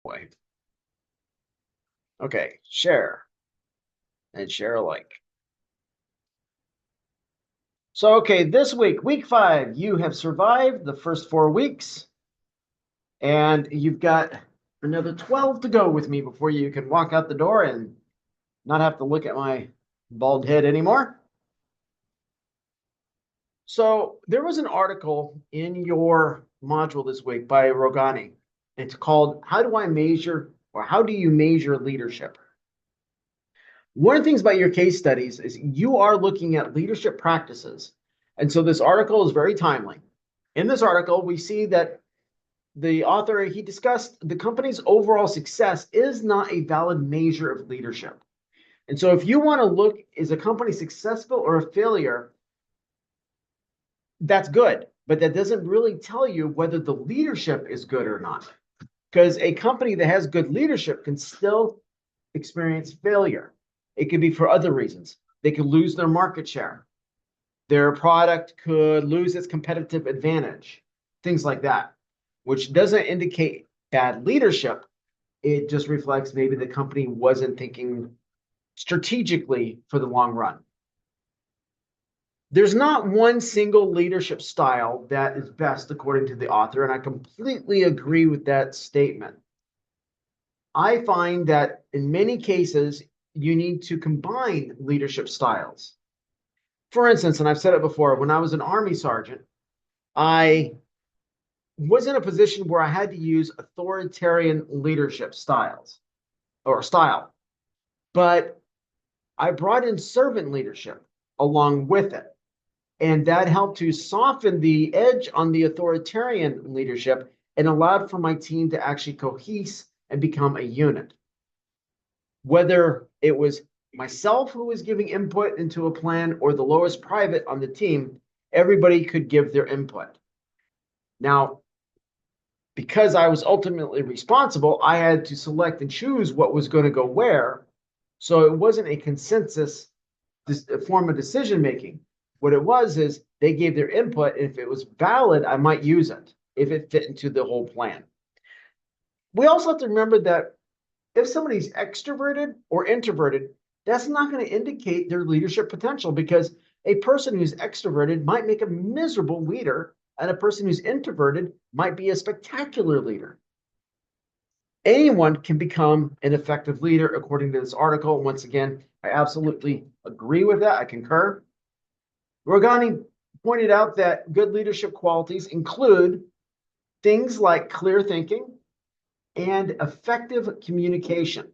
Wait. Okay, share and share alike. So, okay, this week, week 5, you have survived the first 4 weeks, and you've got another 12 to go with me before you can walk out the door and not have to look at my bald head anymore. So, there was an article in your module this week by Rogani. It's called How Do I Measure or How Do You Measure Leadership? One of the things about your case studies is you are looking at leadership practices. And so this article is very timely. In this article, we see that the author, he discussed the company's overall success is not a valid measure of leadership. And so if you want to look, is a company successful or a failure? That's good, but that doesn't really tell you whether the leadership is good or not. Because a company that has good leadership can still experience failure. It could be for other reasons. They could lose their market share. Their product could lose its competitive advantage, things like that, which doesn't indicate bad leadership. It just reflects maybe the company wasn't thinking strategically for the long run. There's not one single leadership style that is best, according to the author, and I completely agree with that statement. I find that in many cases, you need to combine leadership styles. For instance, and I've said it before, when I was an Army sergeant, I was in a position where I had to use authoritarian leadership styles or style, but I brought in servant leadership along with it. And that helped to soften the edge on the authoritarian leadership and allowed for my team to actually cohese and become a unit. Whether it was myself who was giving input into a plan or the lowest private on the team, everybody could give their input. Now, because I was ultimately responsible, I had to select and choose what was going to go where. So it wasn't a consensus form of decision making. What it was is they gave their input. And if it was valid, I might use it if it fit into the whole plan. We also have to remember that if somebody's extroverted or introverted, that's not going to indicate their leadership potential because a person who's extroverted might make a miserable leader, and a person who's introverted might be a spectacular leader. Anyone can become an effective leader, according to this article. Once again, I absolutely agree with that. I concur. Rogani pointed out that good leadership qualities include things like clear thinking and effective communication.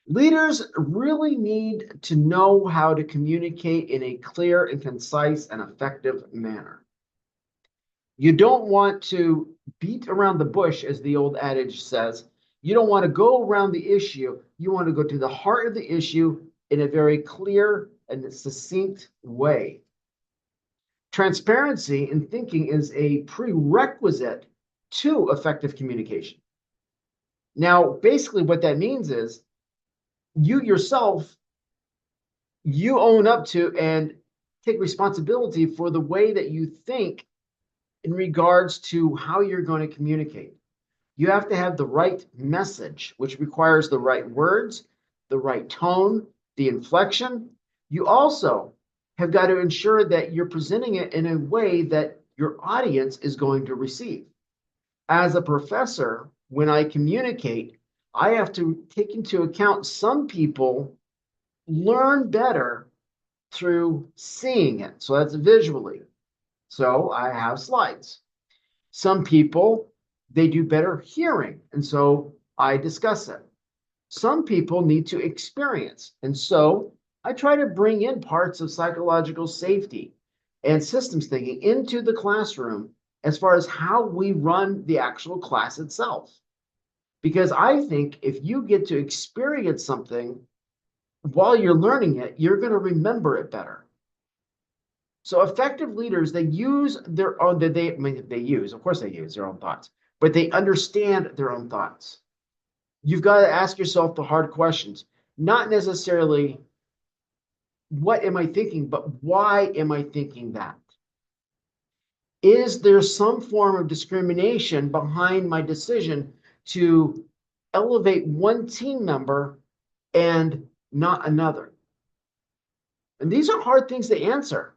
Leaders really need to know how to communicate in a clear and concise and effective manner. You don't want to beat around the bush, as the old adage says. You don't want to go around the issue. You want to go to the heart of the issue in a very clear and succinct way. Transparency in thinking is a prerequisite to effective communication. Now, basically, what that means is you yourself, you own up to and take responsibility for the way that you think in regards to how you're going to communicate. You have to have the right message, which requires the right words, the right tone, the inflection. You also have got to ensure that you're presenting it in a way that your audience is going to receive. As a professor, when I communicate, I have to take into account some people learn better through seeing it. So that's visually. So I have slides. Some people, they do better hearing. And so I discuss it. Some people need to experience. And so I try to bring in parts of psychological safety and systems thinking into the classroom as far as how we run the actual class itself. Because I think if you get to experience something while you're learning it, you're going to remember it better. So effective leaders, they use their own, of course they use their own thoughts, but they understand their own thoughts. You've got to ask yourself the hard questions, not necessarily what am I thinking, but why am I thinking that? Is there some form of discrimination behind my decision to elevate one team member and not another? And these are hard things to answer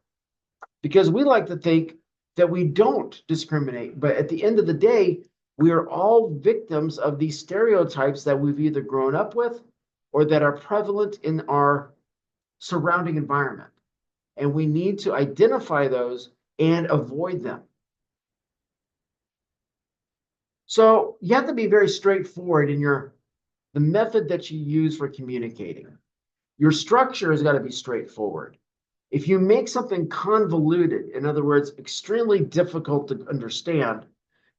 because we like to think that we don't discriminate. But at the end of the day, we are all victims of these stereotypes that we've either grown up with or that are prevalent in our surrounding environment. And we need to identify those and avoid them. So you have to be very straightforward in the method that you use for communicating. Your structure has got to be straightforward. If you make something convoluted, in other words, extremely difficult to understand,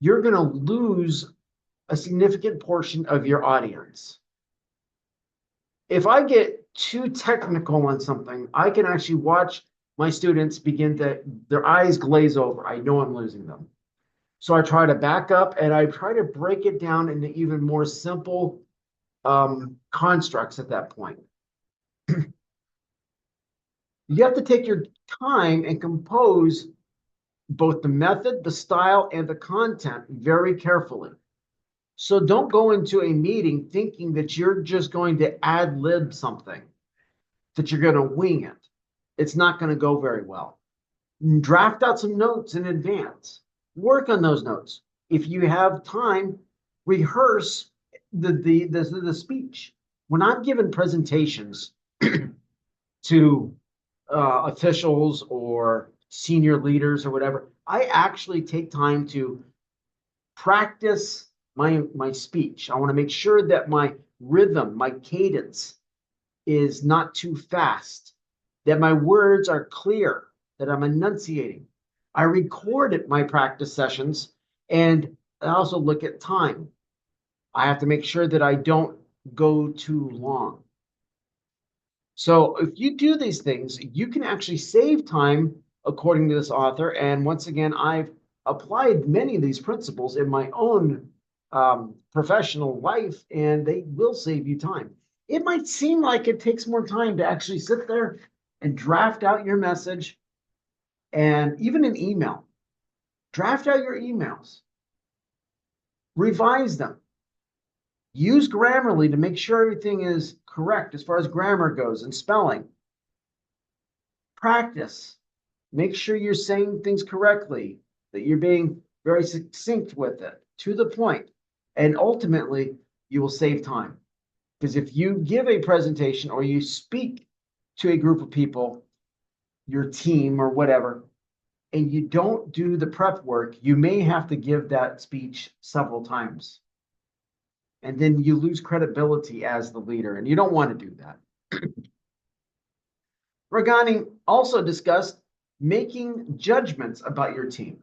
you're going to lose a significant portion of your audience. If I get too technical on something, I can actually watch my students their eyes glaze over. I know I'm losing them. So I try to back up and I try to break it down into even more simple constructs at that point. You have to take your time and compose both the method, the style, and the content very carefully. So don't go into a meeting thinking that you're just going to ad lib something, that you're going to wing it. It's not going to go very well. Draft out some notes in advance. Work on those notes. If you have time, rehearse the speech. When I'm giving presentations to officials or senior leaders or whatever, I actually take time to practice my speech. I want to make sure that my rhythm, my cadence is not too fast, that my words are clear, that I'm enunciating. I record at my practice sessions, and I also look at time. I have to make sure that I don't go too long. So if you do these things, you can actually save time according to this author. And once again, I've applied many of these principles in my own professional life, and they will save you time. It might seem like it takes more time to actually sit there and draft out your message, and even an email. Draft out your emails. Revise them. Use Grammarly to make sure everything is correct as far as grammar goes and spelling. Practice. Make sure you're saying things correctly, that you're being very succinct with it, to the point. And ultimately, you will save time. Because if you give a presentation or you speak to a group of people, your team or whatever, and you don't do the prep work, you may have to give that speech several times. And then you lose credibility as the leader, and you don't want to do that. Regani also discussed making judgments about your team.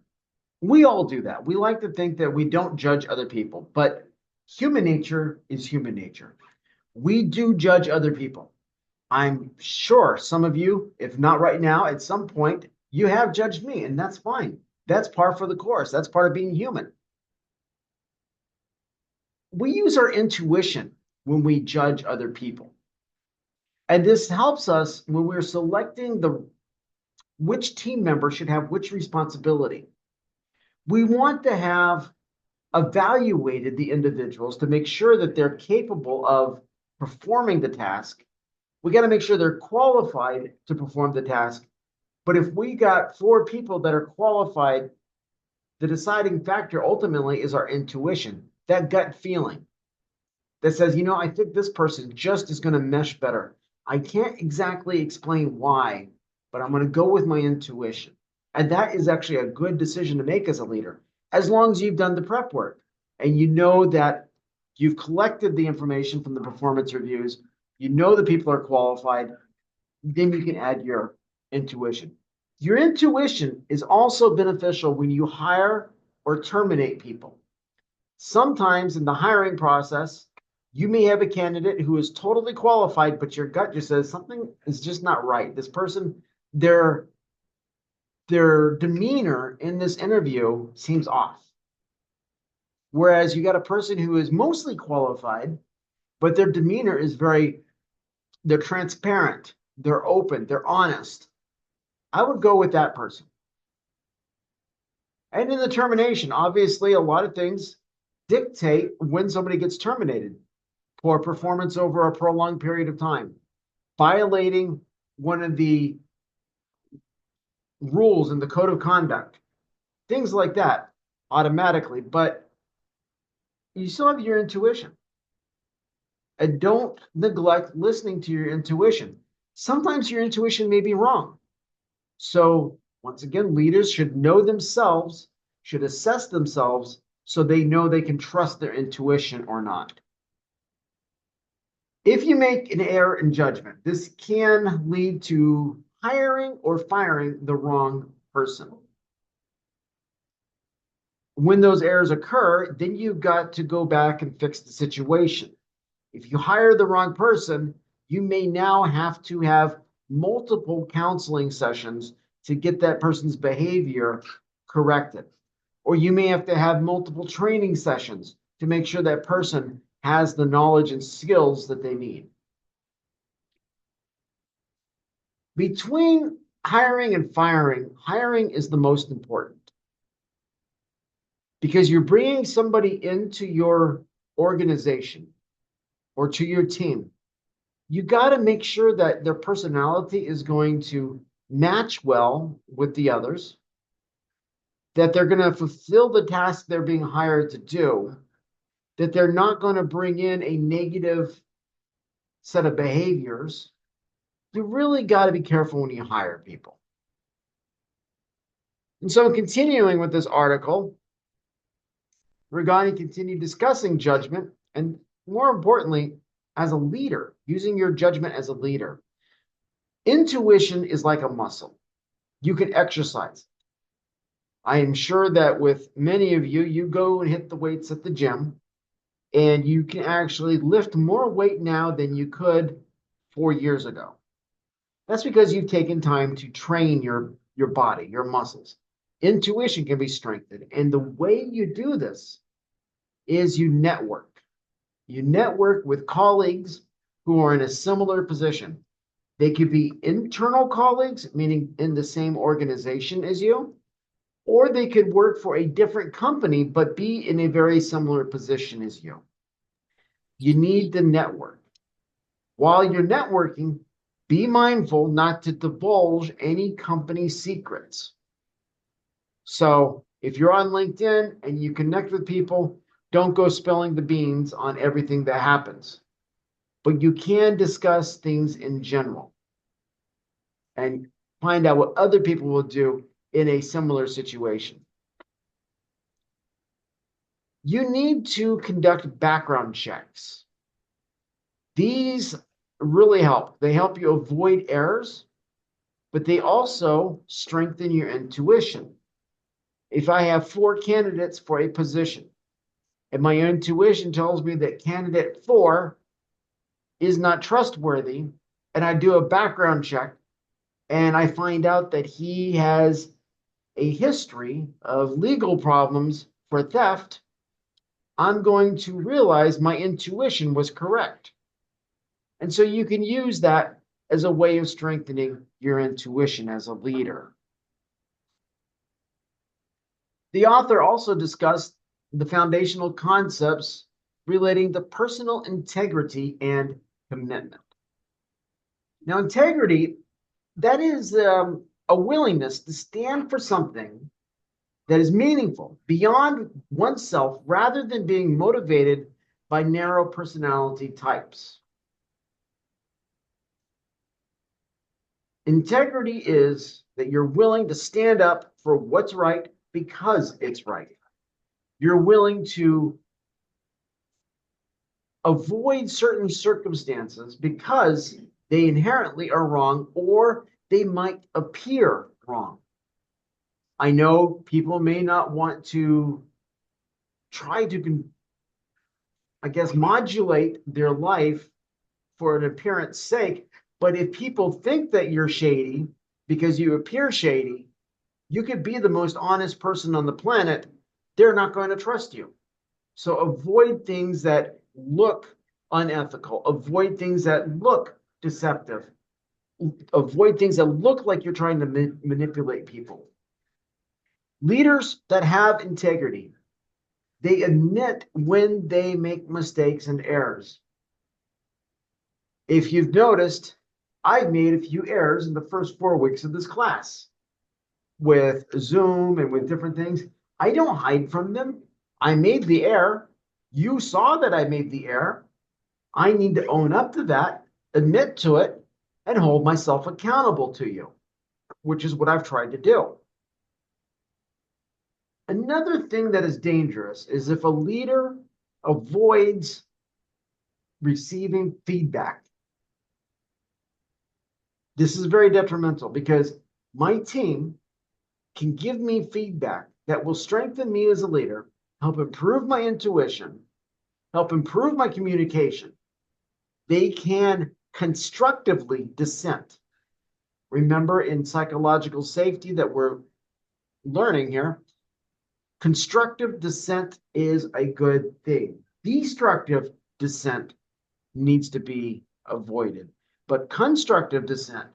We all do that. We like to think that we don't judge other people, but human nature is human nature. We do judge other people. I'm sure some of you, if not right now, at some point, you have judged me, and that's fine. That's par for the course. That's part of being human. We use our intuition when we judge other people. And this helps us when we're selecting which team member should have which responsibility. We want to have evaluated the individuals to make sure that they're capable of performing the task. We got to make sure they're qualified to perform the task. But if we got 4 people that are qualified, the deciding factor ultimately is our intuition, that gut feeling that says, I think this person just is going to mesh better. I can't exactly explain why, but I'm going to go with my intuition. And that is actually a good decision to make as a leader, as long as you've done the prep work and you know that you've collected the information from the performance reviews, you know the people are qualified, then you can add your intuition. Your intuition is also beneficial when you hire or terminate people. Sometimes in the hiring process, you may have a candidate who is totally qualified, but your gut just says something is just not right. This person, their demeanor in this interview seems off. Whereas you got a person who is mostly qualified, but their demeanor is they're transparent, they're open, they're honest. I would go with that person. And in the termination, obviously, a lot of things dictate when somebody gets terminated. Poor performance over a prolonged period of time, violating one of the rules in the code of conduct, things like that automatically. But you still have your intuition. And don't neglect listening to your intuition. Sometimes your intuition may be wrong. So, once again, leaders should know themselves, should assess themselves so they know they can trust their intuition or not. If you make an error in judgment, this can lead to hiring or firing the wrong person. When those errors occur, then you've got to go back and fix the situation. If you hire the wrong person, you may now have to have multiple counseling sessions to get that person's behavior corrected. Or you may have to have multiple training sessions to make sure that person has the knowledge and skills that they need. Between hiring and firing, hiring is the most important because you're bringing somebody into your organization or to your team. You got to make sure that their personality is going to match well with the others, that they're going to fulfill the task they're being hired to do, that they're not going to bring in a negative set of behaviors. You really got to be careful when you hire people. And so, continuing with this article, we're going to continue discussing judgment and, more importantly, as a leader, using your judgment as a leader. Intuition is like a muscle. You can exercise. I am sure that with many of you, you go and hit the weights at the gym, and you can actually lift more weight now than you could 4 years ago. That's because you've taken time to train your body, your muscles. Intuition can be strengthened. And the way you do this is you network. You network with colleagues who are in a similar position. They could be internal colleagues, meaning in the same organization as you, or they could work for a different company, but be in a very similar position as you. You need the network. While you're networking, be mindful not to divulge any company secrets. So if you're on LinkedIn and you connect with people, don't go spilling the beans on everything that happens. But you can discuss things in general and find out what other people will do in a similar situation. You need to conduct background checks. These really help. They help you avoid errors, but they also strengthen your intuition. If I have 4 candidates for a position, and my intuition tells me that candidate 4 is not trustworthy, and I do a background check, and I find out that he has a history of legal problems for theft, I'm going to realize my intuition was correct. And so you can use that as a way of strengthening your intuition as a leader. The author also discussed the foundational concepts relating to personal integrity and commitment. Now, integrity, that is a willingness to stand for something that is meaningful beyond oneself rather than being motivated by narrow personality types. Integrity is that you're willing to stand up for what's right because it's right. You're willing to avoid certain circumstances because they inherently are wrong or they might appear wrong. I know people may not want to try to, modulate their life for an appearance sake, but if people think that you're shady because you appear shady, you could be the most honest person on the planet. They're not going to trust you. So avoid things that look unethical. Avoid things that look deceptive. Avoid things that look like you're trying to manipulate people. Leaders that have integrity They admit when they make mistakes and errors. If you've noticed, I've made a few errors in the first 4 weeks of this class with Zoom and with different things. I don't hide from them. I made the error. You saw that I made the error. I need to own up to that, admit to it, and hold myself accountable to you, which is what I've tried to do. Another thing that is dangerous is if a leader avoids receiving feedback. This is very detrimental because my team can give me feedback that will strengthen me as a leader, help improve my intuition, help improve my communication. They can constructively dissent. Remember, in psychological safety that we're learning here, constructive dissent is a good thing. Destructive dissent needs to be avoided. But constructive dissent,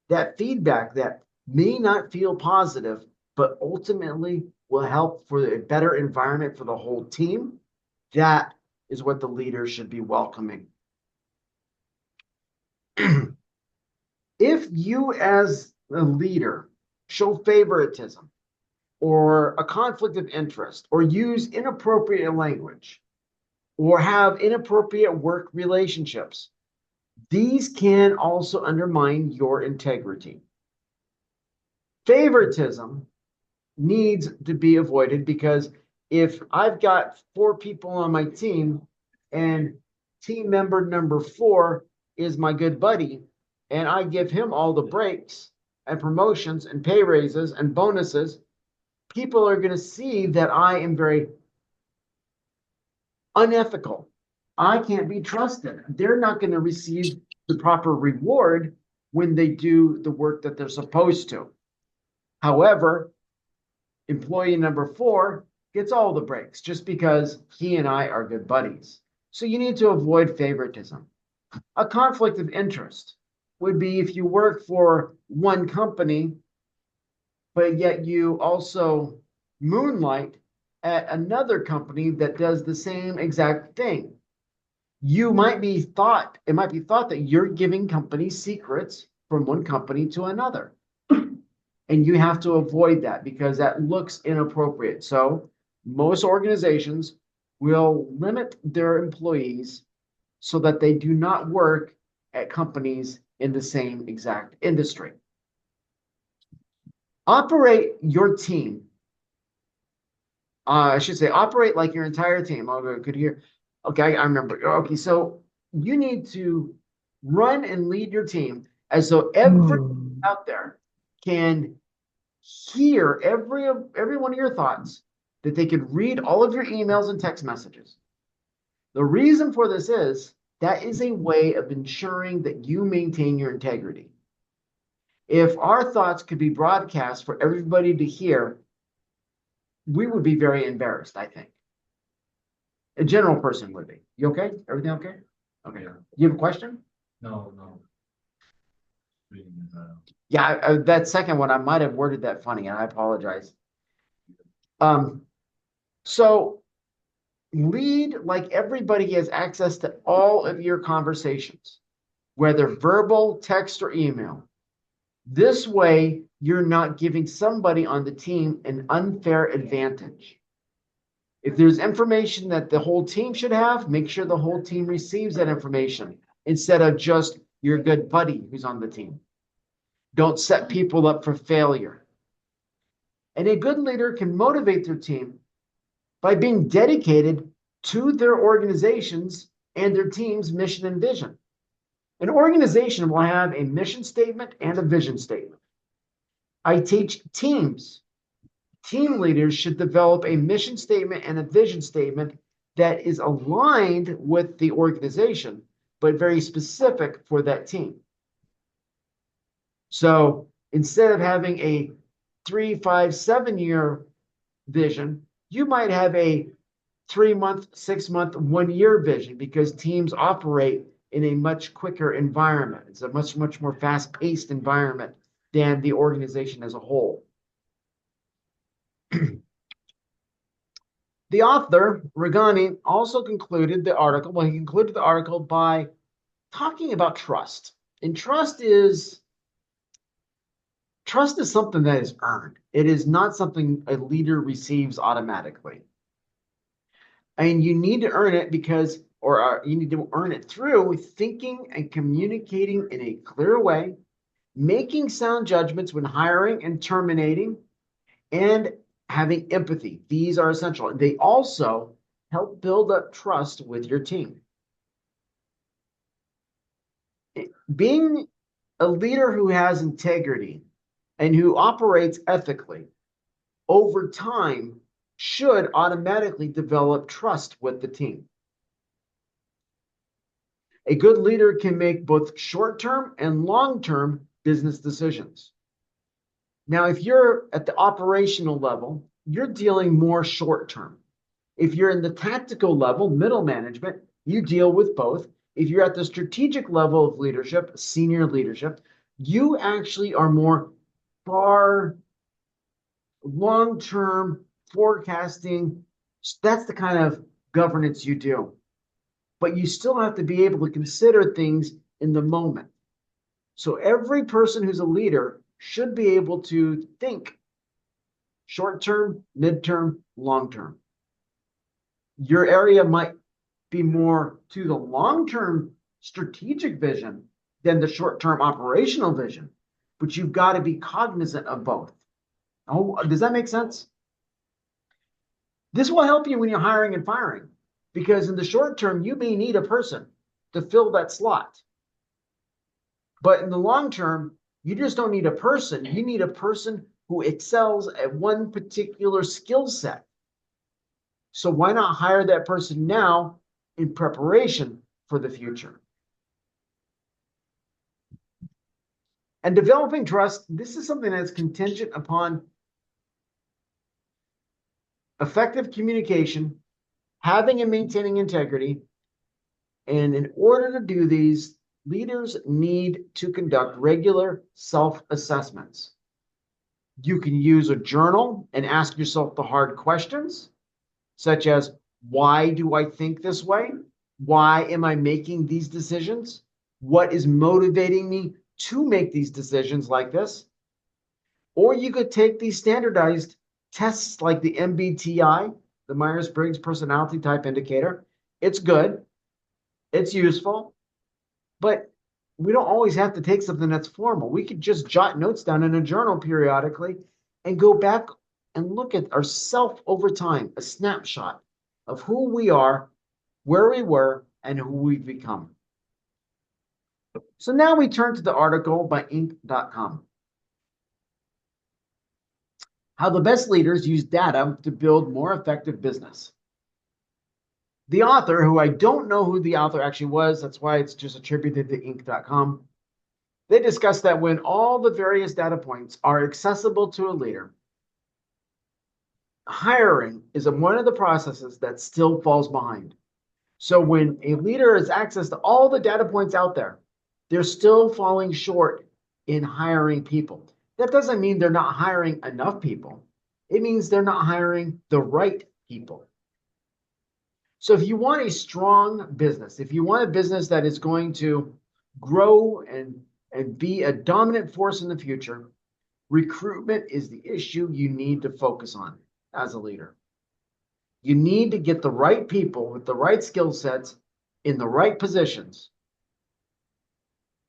that feedback that may not feel positive, but ultimately will help for a better environment for the whole team, that is what the leader should be welcoming. If you, as a leader, show favoritism or a conflict of interest or use inappropriate language or have inappropriate work relationships, these can also undermine your integrity. Favoritism needs to be avoided because if I've got 4 people on my team and team member number 4 is my good buddy and I give him all the breaks and promotions and pay raises and bonuses, people are going to see that I am very unethical. I can't be trusted. They're not going to receive the proper reward when they do the work that they're supposed to. However, employee number 4 gets all the breaks just because he and I are good buddies. So you need to avoid favoritism. A conflict of interest would be if you work for one company, but yet you also moonlight at another company that does the same exact thing. It might be thought that you're giving company secrets from one company to another. And you have to avoid that because that looks inappropriate. So most organizations will limit their employees so that they do not work at companies in the same exact industry. Operate your team. I should say operate like your entire team. Oh, good here. Okay, I remember. Okay, so you need to run and lead your team as though everyone out there can hear every one of your thoughts, that they could read all of your emails and text messages. The reason for this is that is a way of ensuring that you maintain your integrity. If our thoughts could be broadcast for everybody to hear, we would be very embarrassed, I think. A general person would be. You okay? Everything okay? Okay. Yeah. You have a question? No. Yeah, that second one, I might have worded that funny, and I apologize. So lead like everybody has access to all of your conversations, whether verbal, text, or email. This way, you're not giving somebody on the team an unfair advantage. If there's information that the whole team should have, make sure the whole team receives that information instead of just your good buddy who's on the team. Don't set people up for failure. And a good leader can motivate their team by being dedicated to their organizations and their team's mission and vision. An organization will have a mission statement and a vision statement. I teach teams. Team leaders should develop a mission statement and a vision statement that is aligned with the organization, but very specific for that team. So instead of having a 3, 5, 7-year vision, you might have a 3-month, 6-month, 1-year vision because teams operate in a much quicker environment. It's a much more fast-paced environment than the organization as a whole. The author, Regani, also concluded the article. Well, he concluded the article by talking about trust. And trust is something that is earned. It is not something a leader receives automatically. And you need to earn it you need to earn it through thinking and communicating in a clear way, making sound judgments when hiring and terminating, and having empathy. These are essential. They also help build up trust with your team. Being a leader who has integrity and who operates ethically over time should automatically develop trust with the team. A good leader can make both short-term and long-term business decisions. Now, if you're at the operational level, you're dealing more short-term. If you're in the tactical level, middle management, you deal with both. If you're at the strategic level of leadership, senior leadership, you actually are more far long-term forecasting. That's the kind of governance you do. But you still have to be able to consider things in the moment. So every person who's a leader should be able to think short-term, mid-term, long-term. Your area might be more to the long-term strategic vision than the short-term operational vision, but you've got to be cognizant of both. Oh, does that make sense? This will help you when you're hiring and firing, because in the short term, you may need a person to fill that slot. But in the long term, you just don't need a person. You need a person who excels at one particular skill set. So why not hire that person now in preparation for the future? And developing trust, this is something that's contingent upon effective communication, having and maintaining integrity. And in order to do these, leaders need to conduct regular self-assessments. You can use a journal and ask yourself the hard questions, such as, why do I think this way? Why am I making these decisions? What is motivating me to make these decisions like this? Or you could take these standardized tests like the MBTI, the Myers-Briggs Personality Type Indicator. It's good, it's useful, but we don't always have to take something that's formal. We could just jot notes down in a journal periodically and go back and look at ourselves over time, a snapshot of who we are, where we were, and who we've become. So now we turn to the article by Inc.com. How the best leaders use data to build more effective business. The author, who I don't know who the author actually was, that's why it's just attributed to Inc.com. They discuss that when all the various data points are accessible to a leader, hiring is one of the processes that still falls behind. So when a leader has access to all the data points out there, they're still falling short in hiring people. That doesn't mean they're not hiring enough people. It means they're not hiring the right people. So if you want a strong business, if you want a business that is going to grow and be a dominant force in the future, recruitment is the issue you need to focus on as a leader. You need to get the right people with the right skill sets in the right positions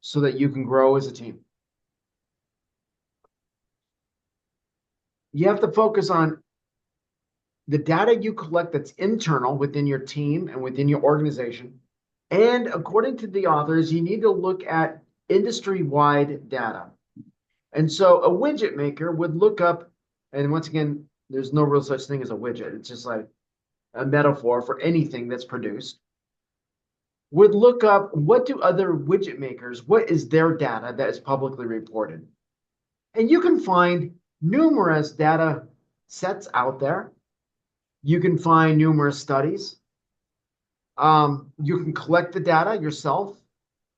so that you can grow as a team. You have to focus on the data you collect that's internal within your team and within your organization. And according to the authors, you need to look at industry-wide data. And so a widget maker would look up, and once again, there's no real such thing as a widget. It's just like a metaphor for anything that's produced. Would look up, what do other widget makers, what is their data that is publicly reported? And you can find numerous data sets out there. You can find numerous studies. You can collect the data yourself.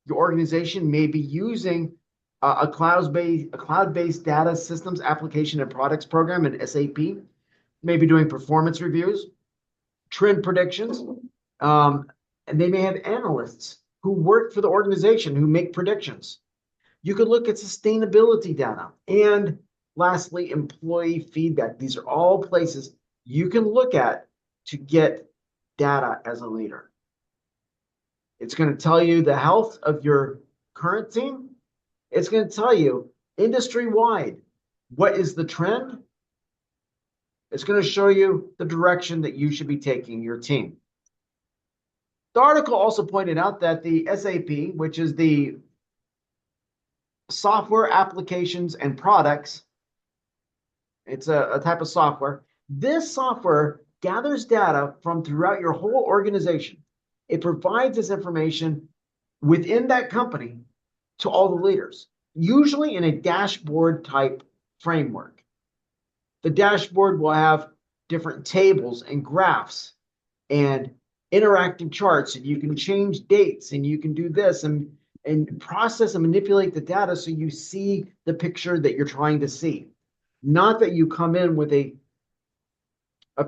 Your organization may be using a cloud-based data systems application and products program, an SAP, maybe doing performance reviews. trend predictions, and they may have analysts who work for the organization who make predictions. You could look at sustainability data. And lastly, employee feedback. These are all places you can look at to get data as a leader. It's going to tell you the health of your current team. It's going to tell you industry-wide what is the trend. It's going to show you the direction that you should be taking your team. The article also pointed out that the SAP, which is the software applications and products, it's a type of software. This software gathers data from throughout your whole organization. It provides this information within that company to all the leaders, usually in a dashboard type framework. The dashboard will have different tables and graphs and interactive charts, and you can change dates, and you can do this and process and manipulate the data so you see the picture that you're trying to see. Not that you come in with a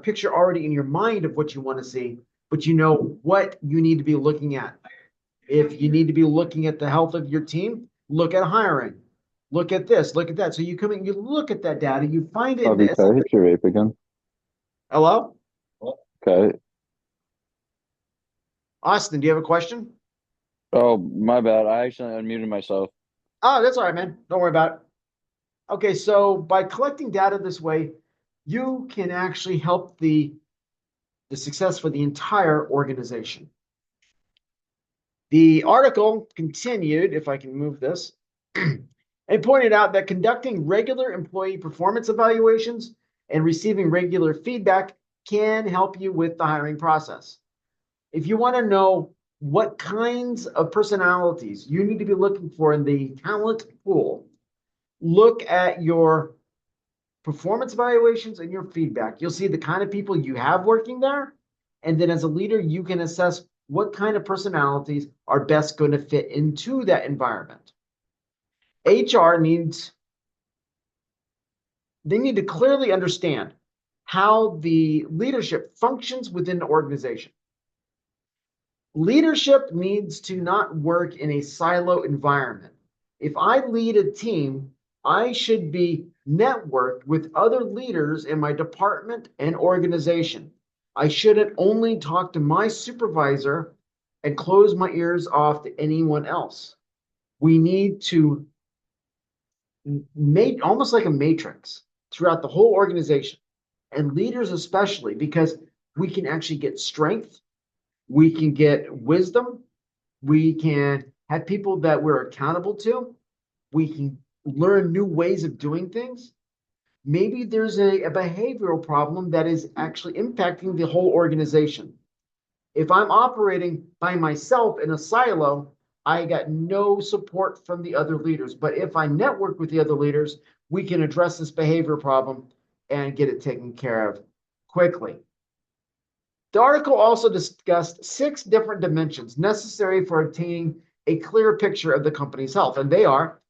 picture already in your mind of what you want to see, but you know what you need to be looking at. If you need to be looking at the health of your team, look at hiring. Look at this, look at that. So you come in, you look at that data, you find it in Bobby, the can I hit your vape again? Hello? Okay. Austin, do you have a question? Oh, my bad. I actually unmuted myself. Oh, that's all right, man. Don't worry about it. Okay, so by collecting data this way, you can actually help the success for the entire organization. The article continued, if I can move this, and pointed out that conducting regular employee performance evaluations and receiving regular feedback can help you with the hiring process. If you want to know what kinds of personalities you need to be looking for in the talent pool, look at your performance evaluations and your feedback. You'll see the kind of people you have working there. And then as a leader, you can assess what kind of personalities are best going to fit into that environment. HR needs, they need to clearly understand how the leadership functions within the organization. Leadership needs to not work in a silo environment. If I lead a team, I should be networked with other leaders in my department and organization. I shouldn't only talk to my supervisor and close my ears off to anyone else. We need to make almost like a matrix throughout the whole organization, and leaders especially, because we can actually get strength, we can get wisdom, we can have people that we're accountable to, we can learn new ways of doing things. Maybe there's a behavioral problem that is actually impacting the whole organization. If I'm operating by myself in a silo, I got no support from the other leaders. But if I network with the other leaders, we can address this behavior problem and get it taken care of quickly. The article also discussed 6 different dimensions necessary for obtaining a clear picture of the company's health. And they are,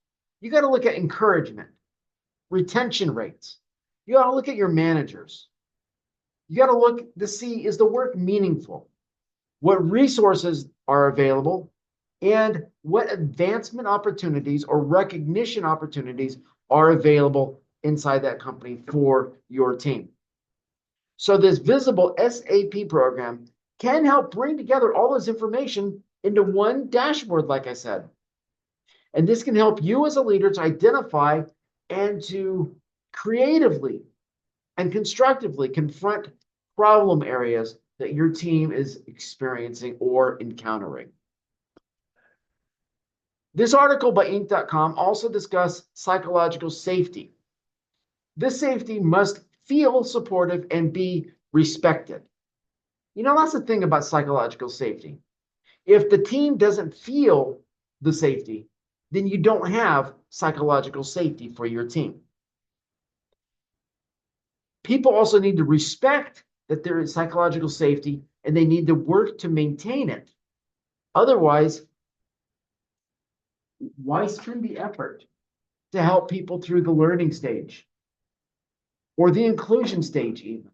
you got to look at encouragement, retention rates. You got to look at your managers. You got to look to see, is the work meaningful? What resources are available? And what advancement opportunities or recognition opportunities are available inside that company for your team? So this visible SAP program can help bring together all this information into one dashboard, like I said. And this can help you as a leader to identify and to creatively and constructively confront problem areas that your team is experiencing or encountering. This article by Inc.com also discussed psychological safety. This safety must feel supportive and be respected. You know, that's the thing about psychological safety. If the team doesn't feel the safety, then you don't have psychological safety for your team. People also need to respect that there is psychological safety, and they need to work to maintain it. Otherwise, why spend the effort to help people through the learning stage or the inclusion stage even?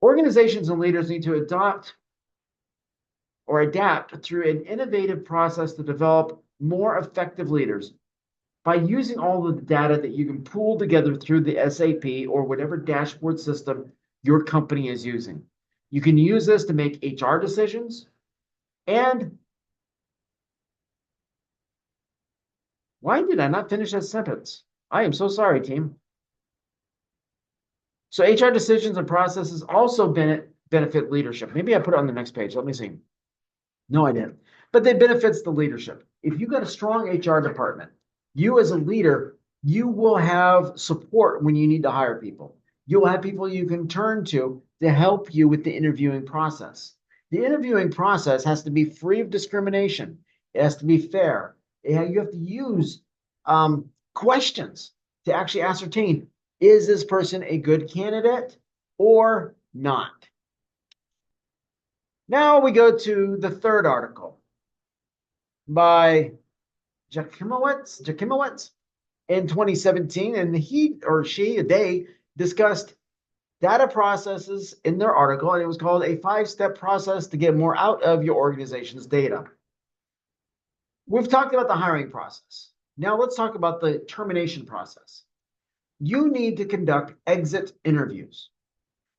Organizations and leaders need to adopt or adapt through an innovative process to develop more effective leaders by using all of the data that you can pool together through the SAP or whatever dashboard system your company is using. You can use this to make HR decisions. And why did I not finish that sentence? I am so sorry, team. So HR decisions and processes also benefit leadership. Maybe I put it on the next page. Let me see. No, I didn't. But they benefits the leadership. If you've got a strong HR department, you as a leader, you will have support when you need to hire people. You'll have people you can turn to help you with the interviewing process. The interviewing process has to be free of discrimination. It has to be fair. You have to use questions to actually ascertain, is this person a good candidate or not? Now we go to the third article by Jakimowicz in 2017, and he or she, they discussed data processes in their article, and it was called a 5-step process to get more out of your organization's data. We've talked about the hiring process. Now let's talk about the termination process. You need to conduct exit interviews.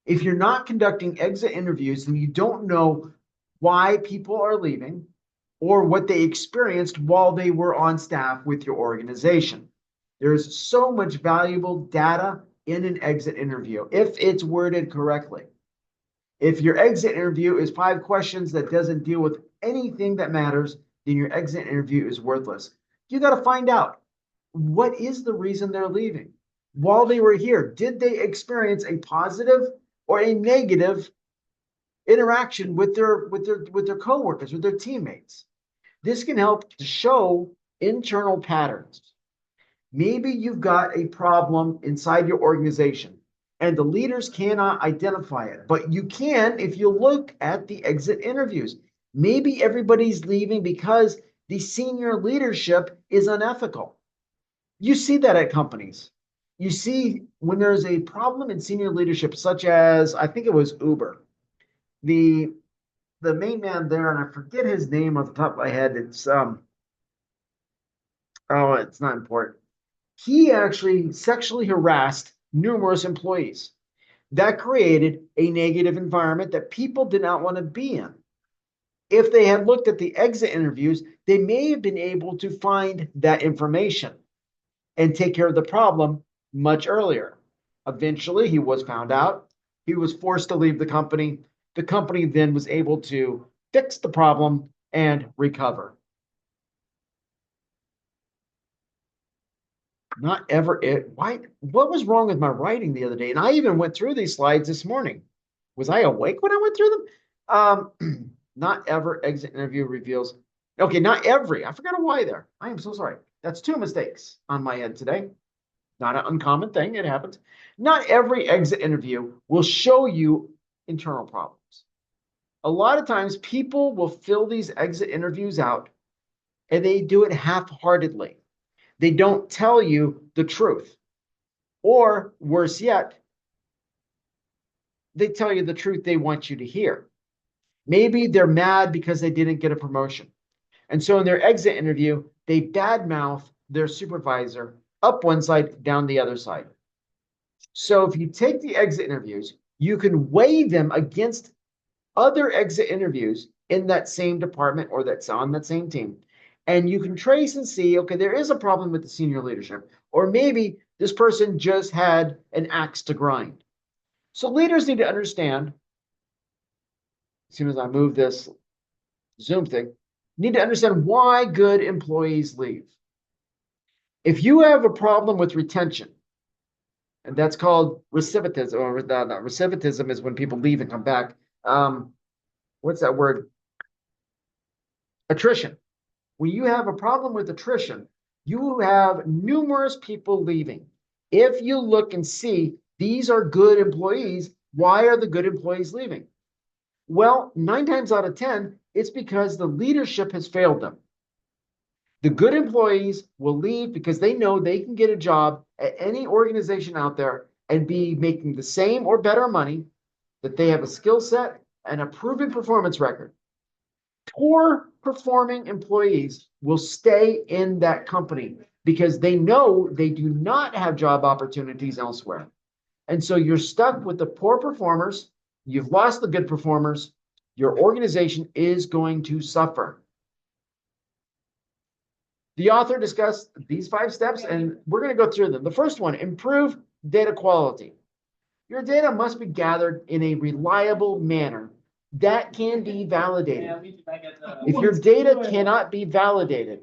If you're not conducting exit interviews, then you don't know why people are leaving or what they experienced while they were on staff with your organization. There's so much valuable data in an exit interview if it's worded correctly. If your exit interview is 5 questions that doesn't deal with anything that matters, then your exit interview is worthless. You got to find out, what is the reason they're leaving? While they were here, did they experience a positive or a negative interaction with their coworkers, with their teammates? This can help to show internal patterns. Maybe you've got a problem inside your organization and the leaders cannot identify it, but you can if you look at the exit interviews. Maybe everybody's leaving because the senior leadership is unethical. You see that at companies. You see when there's a problem in senior leadership, such as I think it was Uber, the main man there, and I forget his name off the top of my head. It's it's not important. He actually sexually harassed numerous employees. That created a negative environment that people did not want to be in. If they had looked at the exit interviews, they may have been able to find that information and take care of the problem much earlier. Eventually, he was found out. He was forced to leave the company. The company then was able to fix the problem and recover. Not ever it. Why? What was wrong with my writing the other day? And I even went through these slides this morning. Was I awake when I went through them? Not ever exit interview reveals. Okay, not every. I forgot a Y there. I am so sorry. That's 2 mistakes on my end today. Not an uncommon thing. It happens. Not every exit interview will show you internal problems. A lot of times people will fill these exit interviews out and they do it half-heartedly. They don't tell you the truth. Or worse yet, they tell you the truth they want you to hear. Maybe they're mad because they didn't get a promotion. And so in their exit interview, they badmouth their supervisor up one side, down the other side. So if you take the exit interviews, you can weigh them against other exit interviews in that same department or that's on that same team. And you can trace and see, okay, there is a problem with the senior leadership, or maybe this person just had an axe to grind. So leaders need to understand, as soon as I move this Zoom thing, need to understand why good employees leave. If you have a problem with retention, and that's called recidivism, or not recidivism is when people leave and come back. What's that word? Attrition. When you have a problem with attrition, you have numerous people leaving. If you look and see these are good employees, why are the good employees leaving? Well, 9 times out of 10, it's because the leadership has failed them. The good employees will leave because they know they can get a job at any organization out there and be making the same or better money that they have a skill set and a proven performance record. Poor performing employees will stay in that company because they know they do not have job opportunities elsewhere. And so you're stuck with the poor performers. You've lost the good performers. Your organization is going to suffer. The author discussed these 5 steps, and we're going to go through them. The first one, improve data quality. Your data must be gathered in a reliable manner that can be validated. If your data cannot be validated,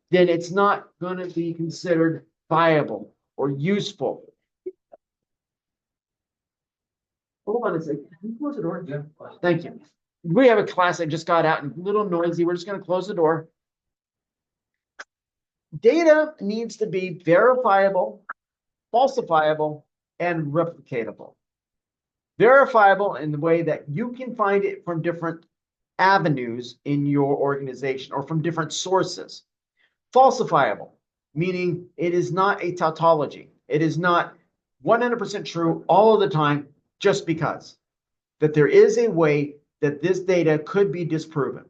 then it's not going to be considered viable or useful. Hold on a second. Can you close the door? Yeah. Thank you. We have a class that just got out and a little noisy. We're just going to close the door. Data needs to be verifiable, falsifiable, and replicatable. Verifiable in the way that you can find it from different avenues in your organization or from different sources. Falsifiable, meaning it is not a tautology. It is not 100% true all of the time just because. That there is a way that this data could be disproven.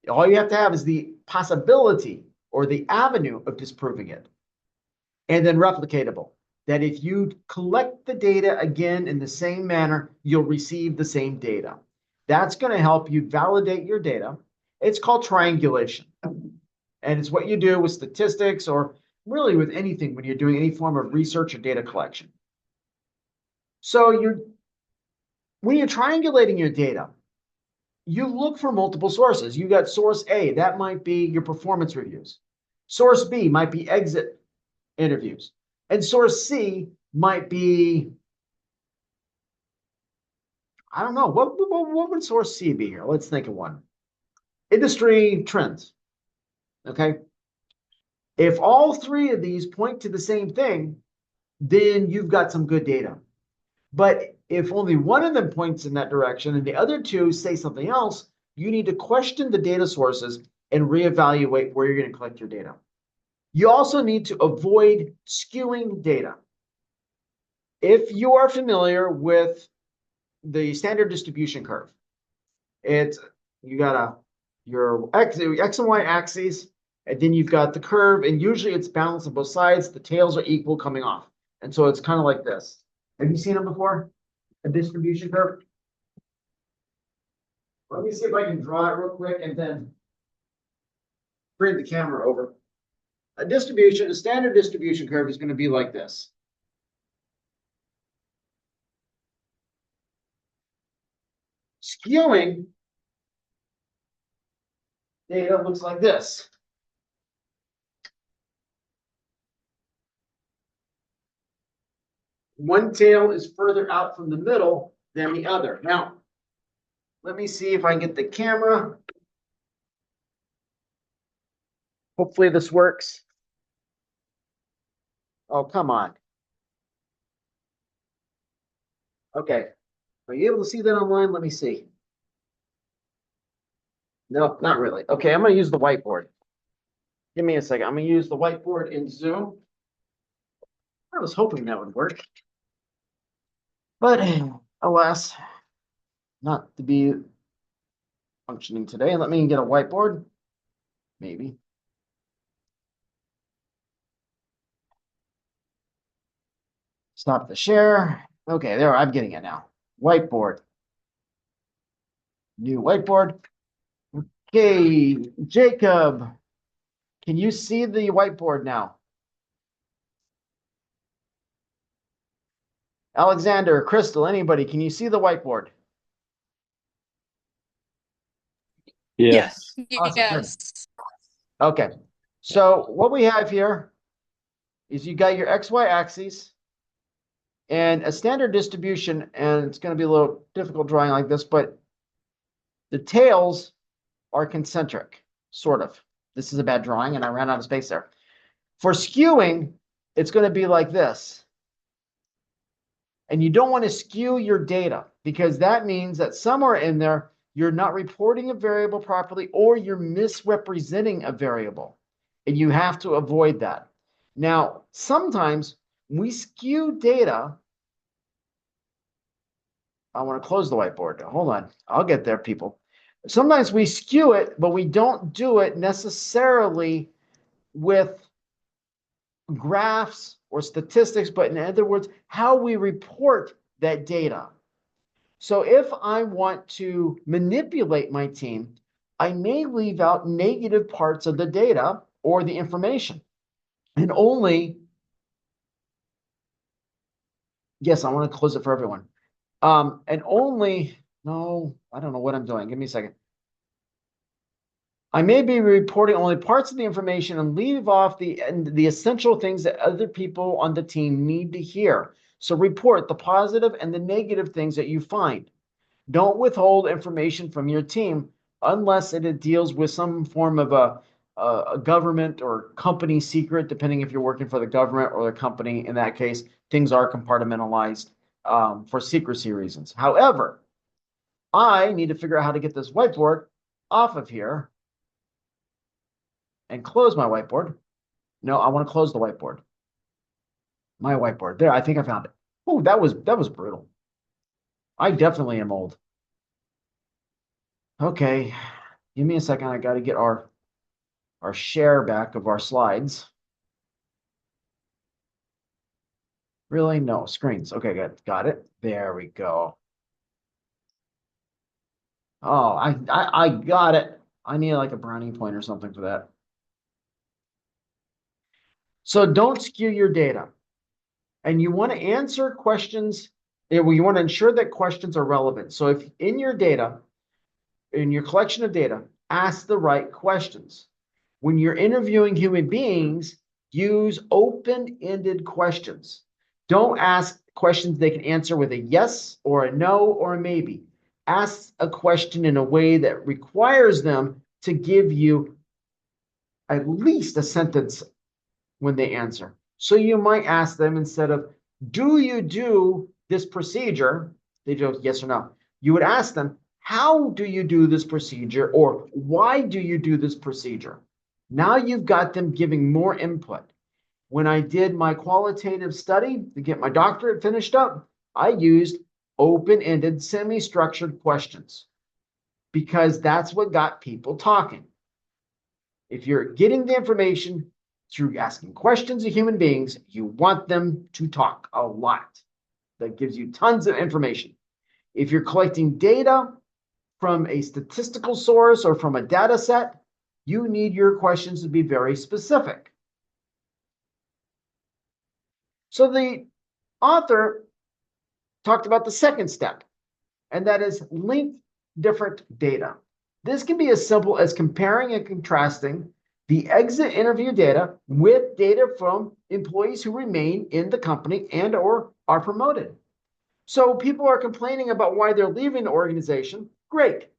All you have to have is the possibility or the avenue of disproving it. And then replicatable, that if you collect the data again in the same manner, you'll receive the same data. That's going to help you validate your data. It's called triangulation. And it's what you do with statistics or really with anything when you're doing any form of research or data collection. So when you're triangulating your data, you look for multiple sources. You got source A, that might be your performance reviews. Source B might be exit interviews. And source C might be, I don't know, what would source C be here? Let's think of one. Industry trends. Okay. If all 3 of these point to the same thing, then you've got some good data. But if only one of them points in that direction and the other 2 say something else, you need to question the data sources and reevaluate where you're going to collect your data. You also need to avoid skewing data. If you are familiar with the standard distribution curve, you got your X and Y axes, and then you've got the curve, and usually it's balanced on both sides. The tails are equal coming off. And so it's kind of like this. Have you seen them before? A distribution curve? Let me see if I can draw it real quick and then bring the camera over. A standard distribution curve is going to be like this. Skewing data looks like this. One tail is further out from the middle than the other. Now, let me see if I can get the camera. Hopefully this works. Oh, come on. Okay. Are you able to see that online? Let me see. No, not really. Okay, I'm going to use the whiteboard. Give me a second. I'm going to use the whiteboard in Zoom. I was hoping that would work. But alas, not to be functioning today. Let me get a whiteboard. Maybe. Stop the share. Okay, there, I'm getting it now. Whiteboard. New whiteboard. Okay, Jacob, can you see the whiteboard now? Alexander, Crystal, anybody, can you see the whiteboard? Yes. Awesome. Yes. Okay, so what we have here is you got your XY axes and a standard distribution, and it's going to be a little difficult drawing like this, but the tails are concentric, sort of. This is a bad drawing, and I ran out of space there. For skewing, it's going to be like this. And you don't want to skew your data because that means that somewhere in there, you're not reporting a variable properly or you're misrepresenting a variable. And you have to avoid that. Now, sometimes we skew data I want to close the whiteboard. Hold on. I'll get there, people. Sometimes we skew it, but we don't do it necessarily with graphs or statistics, but in other words, how we report that data. So if I want to manipulate my team, I may leave out negative parts of the data or the information and only, yes, I want to close it for everyone. And only, no, I don't know what I'm doing. Give me a second. I may be reporting only parts of the information and leave off the essential things that other people on the team need to hear. So report the positive and the negative things that you find. Don't withhold information from your team unless it deals with some form of a government or company secret, depending if you're working for the government or the company. In that case, things are compartmentalized for secrecy reasons. However, I need to figure out how to get this whiteboard off of here and close my whiteboard. No, I want to close the whiteboard. My whiteboard. There, I think I found it. Oh, that was brutal. I definitely am old. Okay, give me a second. I got to get our share back of our slides. Really? No, screens. Okay, good. Got it. There we go. Oh, I got it. I need like a brownie point or something for that. So don't skew your data. And you want to answer questions, well, you want to ensure that questions are relevant. So if in your data, in your collection of data, ask the right questions. When you're interviewing human beings, use open-ended questions. Don't ask questions they can answer with a yes or a no or a maybe. Ask a question in a way that requires them to give you at least a sentence when they answer. So you might ask them, instead of, do you do this procedure? They go yes or no. You would ask them, how do you do this procedure? Or why do you do this procedure? Now you've got them giving more input. When I did my qualitative study to get my doctorate finished up, I used open-ended, semi-structured questions because that's what got people talking. If you're getting the information through asking questions of human beings, you want them to talk a lot. That gives you tons of information. If you're collecting data from a statistical source or from a data set, you need your questions to be very specific. So the author talked about the second step, and that is link different data. This can be as simple as comparing and contrasting the exit interview data with data from employees who remain in the company and or are promoted. So people are complaining about why they're leaving the organization. Great.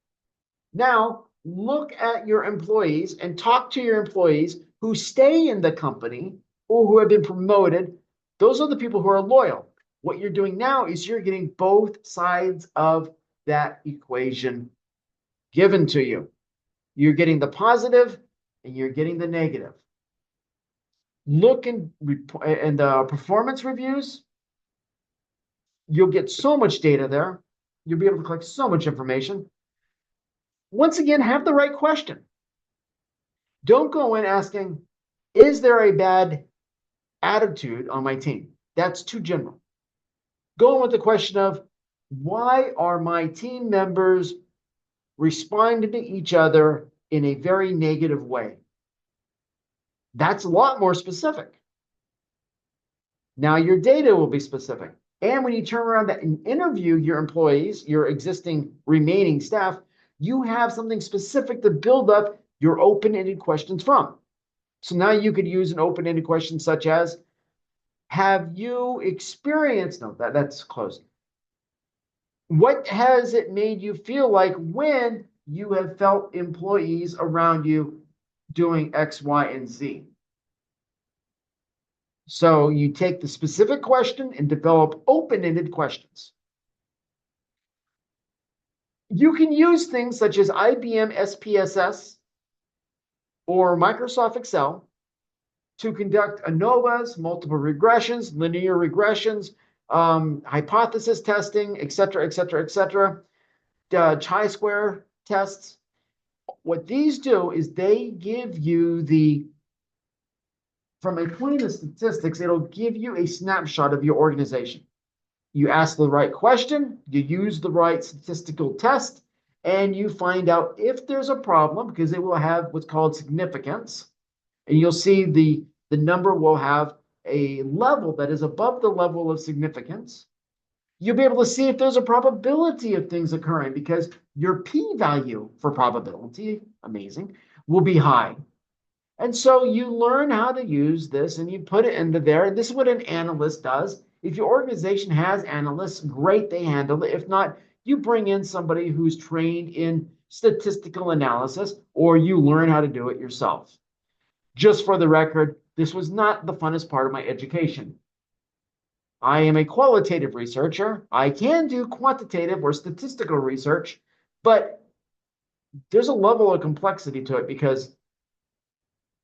Now look at your employees and talk to your employees who stay in the company or who have been promoted. Those are the people who are loyal. What you're doing now is you're getting both sides of that equation given to you. You're getting the positive and you're getting the negative. Look in the performance reviews. You'll get so much data there. You'll be able to collect so much information. Once again, have the right question. Don't go in asking, is there a bad attitude on my team? That's too general. Go in with the question of, why are my team members responding to each other in a very negative way? That's a lot more specific. Now your data will be specific. And when you turn around and interview your employees, your existing remaining staff, you have something specific to build up your open-ended questions from. So now you could use an open-ended question such as, have you experienced, no, that's closed. What has it made you feel like when you have felt employees around you doing X, Y, and Z? So you take the specific question and develop open-ended questions. You can use things such as IBM SPSS or Microsoft Excel to conduct ANOVAs, multiple regressions, linear regressions, hypothesis testing, et cetera, et cetera, et cetera, chi-square tests. What these do is they give you from a point of statistics, it'll give you a snapshot of your organization. You ask the right question, you use the right statistical test, and you find out if there's a problem because it will have what's called significance. And you'll see the number will have a level that is above the level of significance. You'll be able to see if there's a probability of things occurring because your p-value for probability, amazing, will be high. And so you learn how to use this and you put it into there. And this is what an analyst does. If your organization has analysts, great, they handle it. If not, you bring in somebody who's trained in statistical analysis, or you learn how to do it yourself. Just for the record, this was not the funnest part of my education. I am a qualitative researcher. I can do quantitative or statistical research, but there's a level of complexity to it because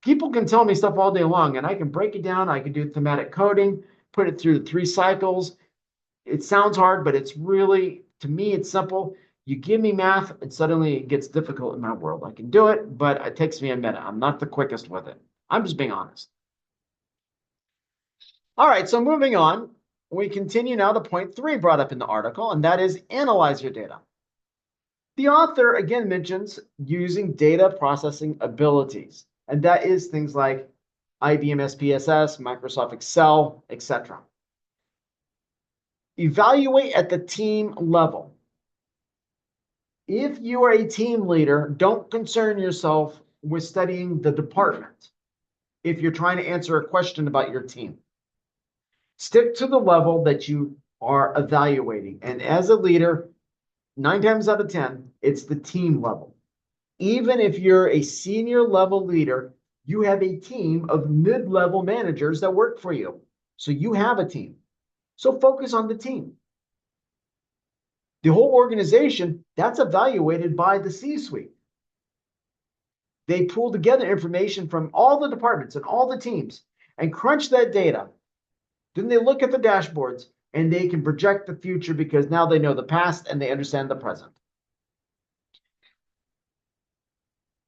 people can tell me stuff all day long and I can break it down. I can do thematic coding, put it through the 3 cycles. It sounds hard, but it's really, to me, it's simple. You give me math and suddenly it gets difficult in my world. I can do it, but it takes me a minute. I'm not the quickest with it. I'm just being honest. All right, so moving on, we continue now to point 3 brought up in the article, and that is analyze your data. The author again mentions using data processing abilities, and that is things like IBM SPSS, Microsoft Excel, etc. Evaluate at the team level. If you are a team leader, don't concern yourself with studying the department if you're trying to answer a question about your team. Stick to the level that you are evaluating. And as a leader, 9 times out of 10, it's the team level. Even if you're a senior level leader, you have a team of mid-level managers that work for you. So you have a team. So focus on the team. The whole organization, that's evaluated by the C-suite. They pull together information from all the departments and all the teams and crunch that data. Then they look at the dashboards and they can project the future because now they know the past and they understand the present.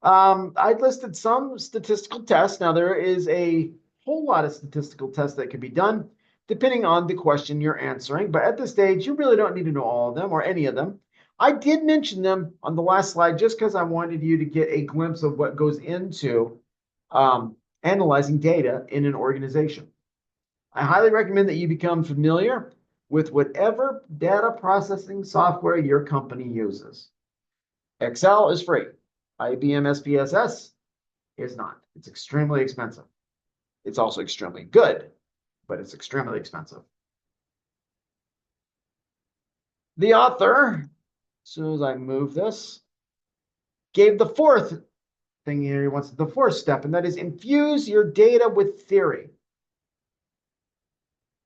I listed some statistical tests. Now, there is a whole lot of statistical tests that can be done depending on the question you're answering. But at this stage, you really don't need to know all of them or any of them. I did mention them on the last slide just because I wanted you to get a glimpse of what goes into analyzing data in an organization. I highly recommend that you become familiar with whatever data processing software your company uses. Excel is free. IBM SPSS is not. It's extremely expensive. It's also extremely good, but it's extremely expensive. The author, as soon as I move this, gave the 4th thing here. He wants the 4th step, and that is infuse your data with theory.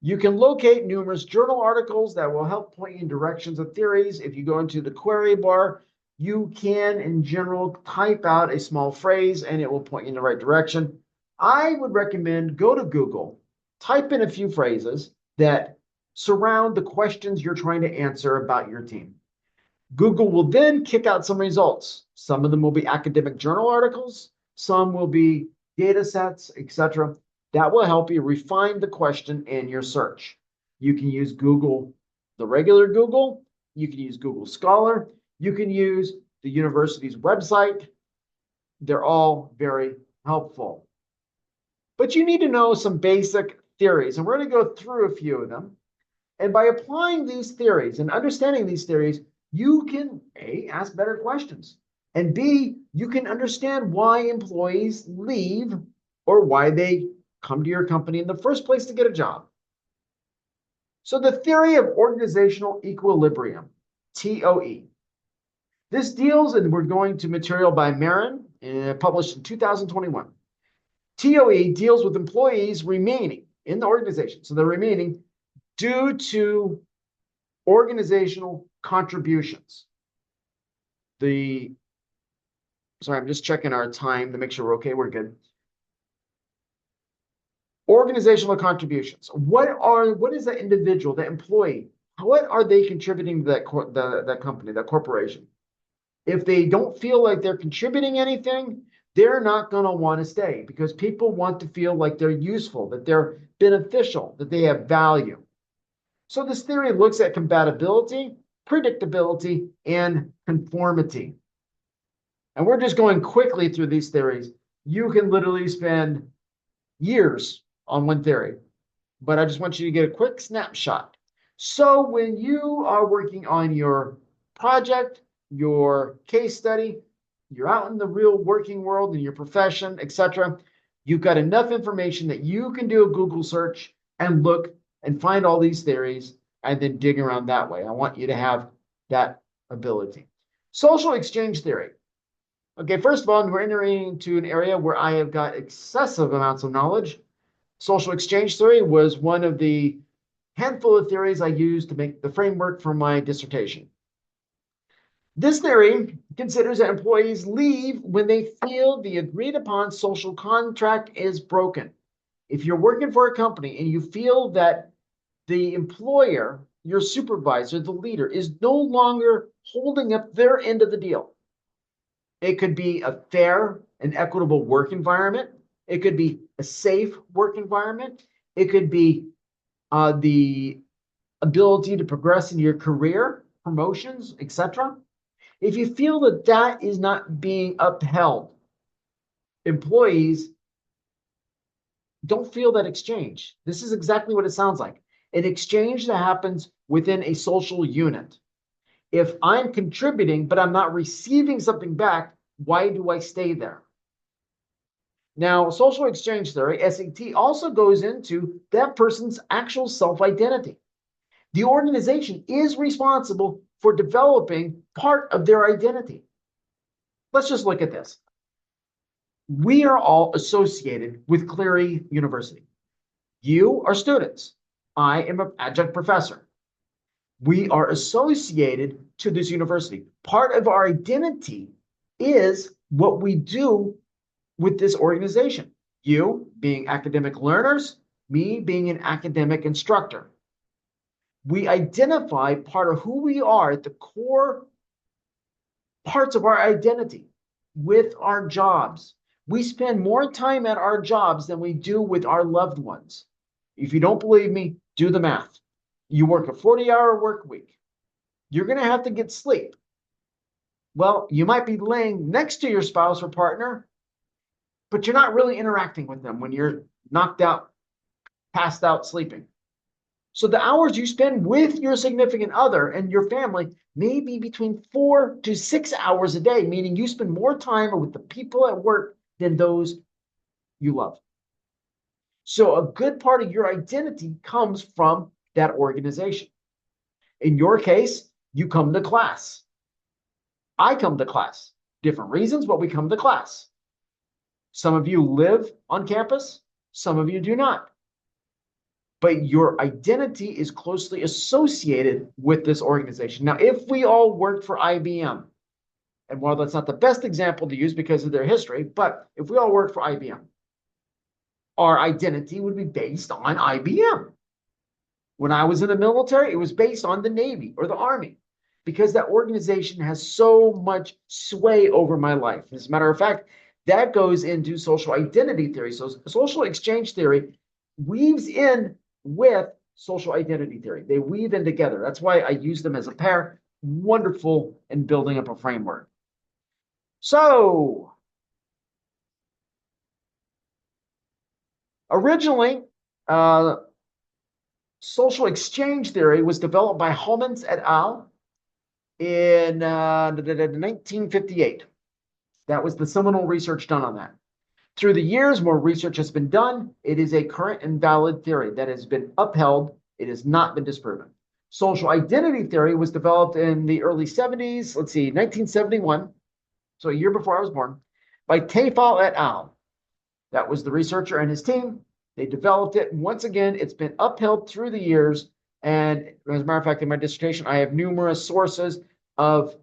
You can locate numerous journal articles that will help point you in directions of theories. If you go into the query bar, you can, in general, type out a small phrase and it will point you in the right direction. I would recommend go to Google, type in a few phrases that surround the questions you're trying to answer about your team. Google will then kick out some results. Some of them will be academic journal articles, some will be data sets, etc. That will help you refine the question in your search. You can use Google, the regular Google. You can use Google Scholar. You can use the university's website. They're all very helpful. But you need to know some basic theories, and we're going to go through a few of them. And by applying these theories and understanding these theories, you can A, ask better questions, and B, you can understand why employees leave or why they come to your company in the first place to get a job. So the theory of organizational equilibrium, TOE. This deals, and we're going to material by Marin, published in 2021. TOE deals with employees remaining in the organization. So they're remaining due to organizational contributions. Sorry, I'm just checking our time to make sure we're okay. We're good. Organizational contributions. What is that individual, that employee? What are they contributing to that company, that corporation? If they don't feel like they're contributing anything, they're not going to want to stay because people want to feel like they're useful, that they're beneficial, that they have value. So this theory looks at compatibility, predictability, and conformity. And we're just going quickly through these theories. You can literally spend years on one theory, but I just want you to get a quick snapshot. So when you are working on your project, your case study, you're out in the real working world in your profession, etc., you've got enough information that you can do a Google search and look and find all these theories and then dig around that way. I want you to have that ability. Social exchange theory. Okay, first of all, we're entering into an area where I have got excessive amounts of knowledge. Social exchange theory was one of the handful of theories I used to make the framework for my dissertation. This theory considers that employees leave when they feel the agreed upon social contract is broken. If you're working for a company and you feel that the employer, your supervisor, the leader, is no longer holding up their end of the deal, it could be a fair and equitable work environment. It could be a safe work environment. It could be the ability to progress in your career, promotions, etc. If you feel that that is not being upheld, employees don't feel that exchange. This is exactly what it sounds like. An exchange that happens within a social unit. If I'm contributing, but I'm not receiving something back, why do I stay there? Now, social exchange theory, SET, also goes into that person's actual self-identity. The organization is responsible for developing part of their identity. Let's just look at this. We are all associated with Cleary University. You are students. I am an adjunct professor. We are associated to this university. Part of our identity is what we do with this organization. You being academic learners, me being an academic instructor. We identify part of who we are at the core parts of our identity with our jobs. We spend more time at our jobs than we do with our loved ones. If you don't believe me, do the math. You work a 40-hour work week. You're going to have to get sleep. Well, you might be laying next to your spouse or partner, but you're not really interacting with them when you're knocked out, passed out, sleeping. So the hours you spend with your significant other and your family may be between 4 to 6 hours a day, meaning you spend more time with the people at work than those you love. So a good part of your identity comes from that organization. In your case, you come to class. I come to class. Different reasons, but we come to class. Some of you live on campus, some of you do not. But your identity is closely associated with this organization. Now, if we all worked for IBM, and while that's not the best example to use because of their history, but if we all worked for IBM, our identity would be based on IBM. When I was in the military, it was based on the Navy or the Army because that organization has so much sway over my life. As a matter of fact, that goes into social identity theory. So social exchange theory weaves in with social identity theory. They weave in together. That's why I use them as a pair. Wonderful in building up a framework. So originally, social exchange theory was developed by Homans et al. In 1958. That was the seminal research done on that. Through the years, more research has been done. It is a current and valid theory that has been upheld. It has not been disproven. Social identity theory was developed in the early 70s, 1971, so a year before I was born, by Tafel et al. That was the researcher and his team. They developed it. And once again, it's been upheld through the years. And as a matter of fact, in my dissertation, I have numerous sources of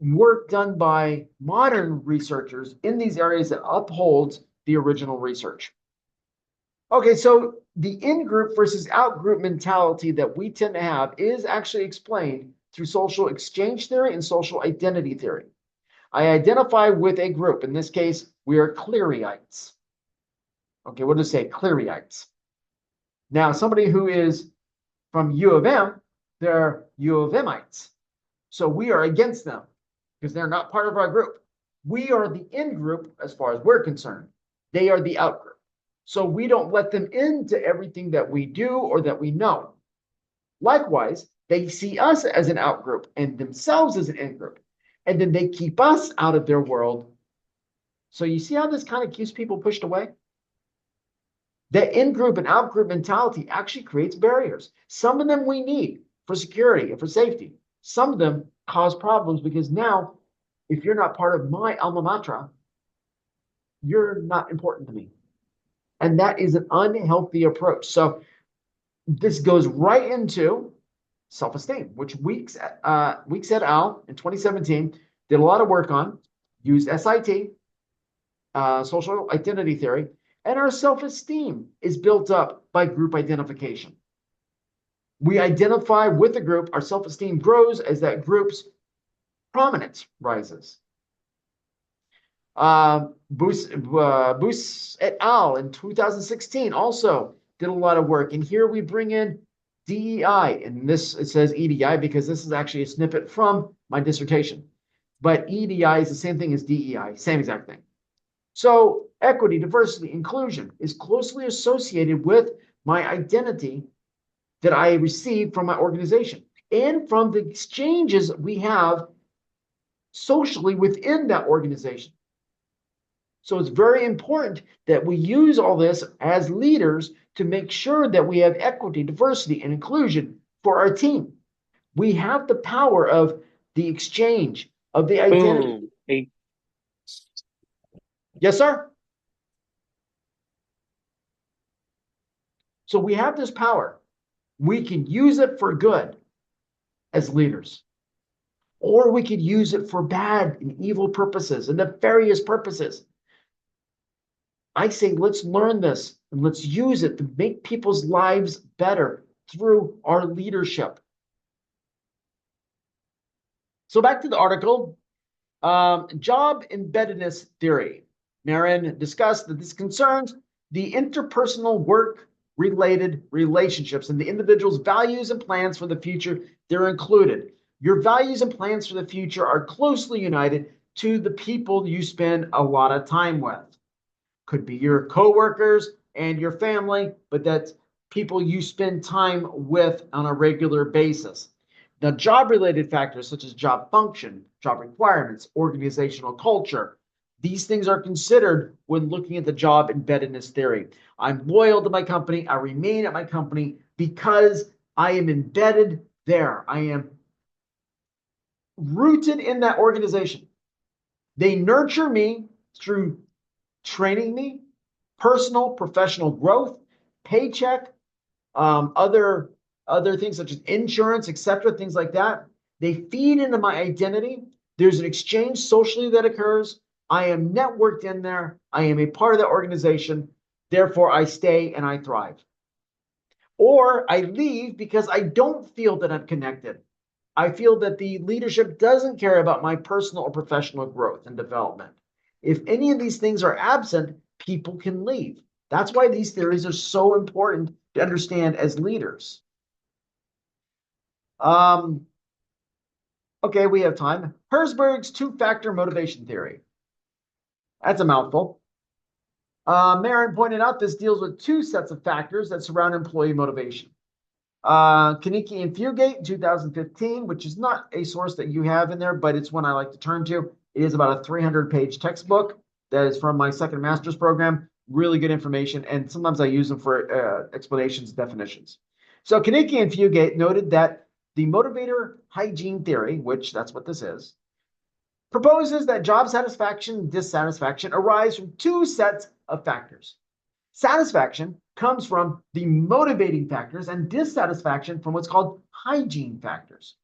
work done by modern researchers in these areas that upholds the original research. Okay, so the in-group versus out-group mentality that we tend to have is actually explained through social exchange theory and social identity theory. I identify with a group. In this case, we are Clearyites. Okay, we'll just say Clearyites. Now, somebody who is from U of M, they're U of Mites. So we are against them because they're not part of our group. We are the in group as far as we're concerned. They are the out group. So we don't let them into everything that we do or that we know. Likewise, they see us as an out group and themselves as an in group. And then they keep us out of their world. So you see how this kind of keeps people pushed away? That in-group and out-group mentality actually creates barriers. Some of them we need for security and for safety. Some of them cause problems because now, if you're not part of my alma mater, you're not important to me. And that is an unhealthy approach. So this goes right into self-esteem, which Weeks et al. In 2017 did a lot of work on, used SIT, social identity theory, and our self-esteem is built up by group identification. We identify with the group, our self-esteem grows as that group's prominence rises. Bus et al. In 2016 also did a lot of work. And here we bring in DEI. And this, it says EDI because this is actually a snippet from my dissertation. But EDI is the same thing as DEI, same exact thing. So equity, diversity, inclusion is closely associated with my identity that I receive from my organization and from the exchanges we have socially within that organization. So it's very important that we use all this as leaders to make sure that we have equity, diversity, and inclusion for our team. We have the power of the exchange, of the identity. Boom. Hey, Yes, sir? So we have this power. We can use it for good as leaders, or we could use it for bad and evil purposes and nefarious purposes. I say, let's learn this and let's use it to make people's lives better through our leadership. So back to the article, job embeddedness theory. Marin discussed that this concerns the interpersonal work-related relationships and the individual's values and plans for the future. They're included. Your values and plans for the future are closely united to the people you spend a lot of time with. Could be your coworkers and your family, but that's people you spend time with on a regular basis. Now, job-related factors such as job function, job requirements, organizational culture, these things are considered when looking at the job embeddedness theory. I'm loyal to my company. I remain at my company because I am embedded there. I am rooted in that organization. They nurture me through training me, personal, professional growth, paycheck, other things such as insurance, etc., things like that. They feed into my identity. There's an exchange socially that occurs. I am networked in there. I am a part of that organization. Therefore, I stay and I thrive. Or I leave because I don't feel that I'm connected. I feel that the leadership doesn't care about my personal or professional growth and development. If any of these things are absent, people can leave. That's why these theories are so important to understand as leaders. Okay, we have time. Herzberg's two-factor motivation theory. That's a mouthful. Marin pointed out this deals with two sets of factors that surround employee motivation. Kaneki and Fugate, 2015, which is not a source that you have in there, but it's one I like to turn to. It is about a 300-page textbook that is from my second master's program. Really good information, and sometimes I use them for explanations, definitions. So Kaneki and Fugate noted that the motivator hygiene theory, which that's what this is, proposes that job satisfaction and dissatisfaction arise from two sets of factors. Satisfaction comes from the motivating factors and dissatisfaction from what's called hygiene factors.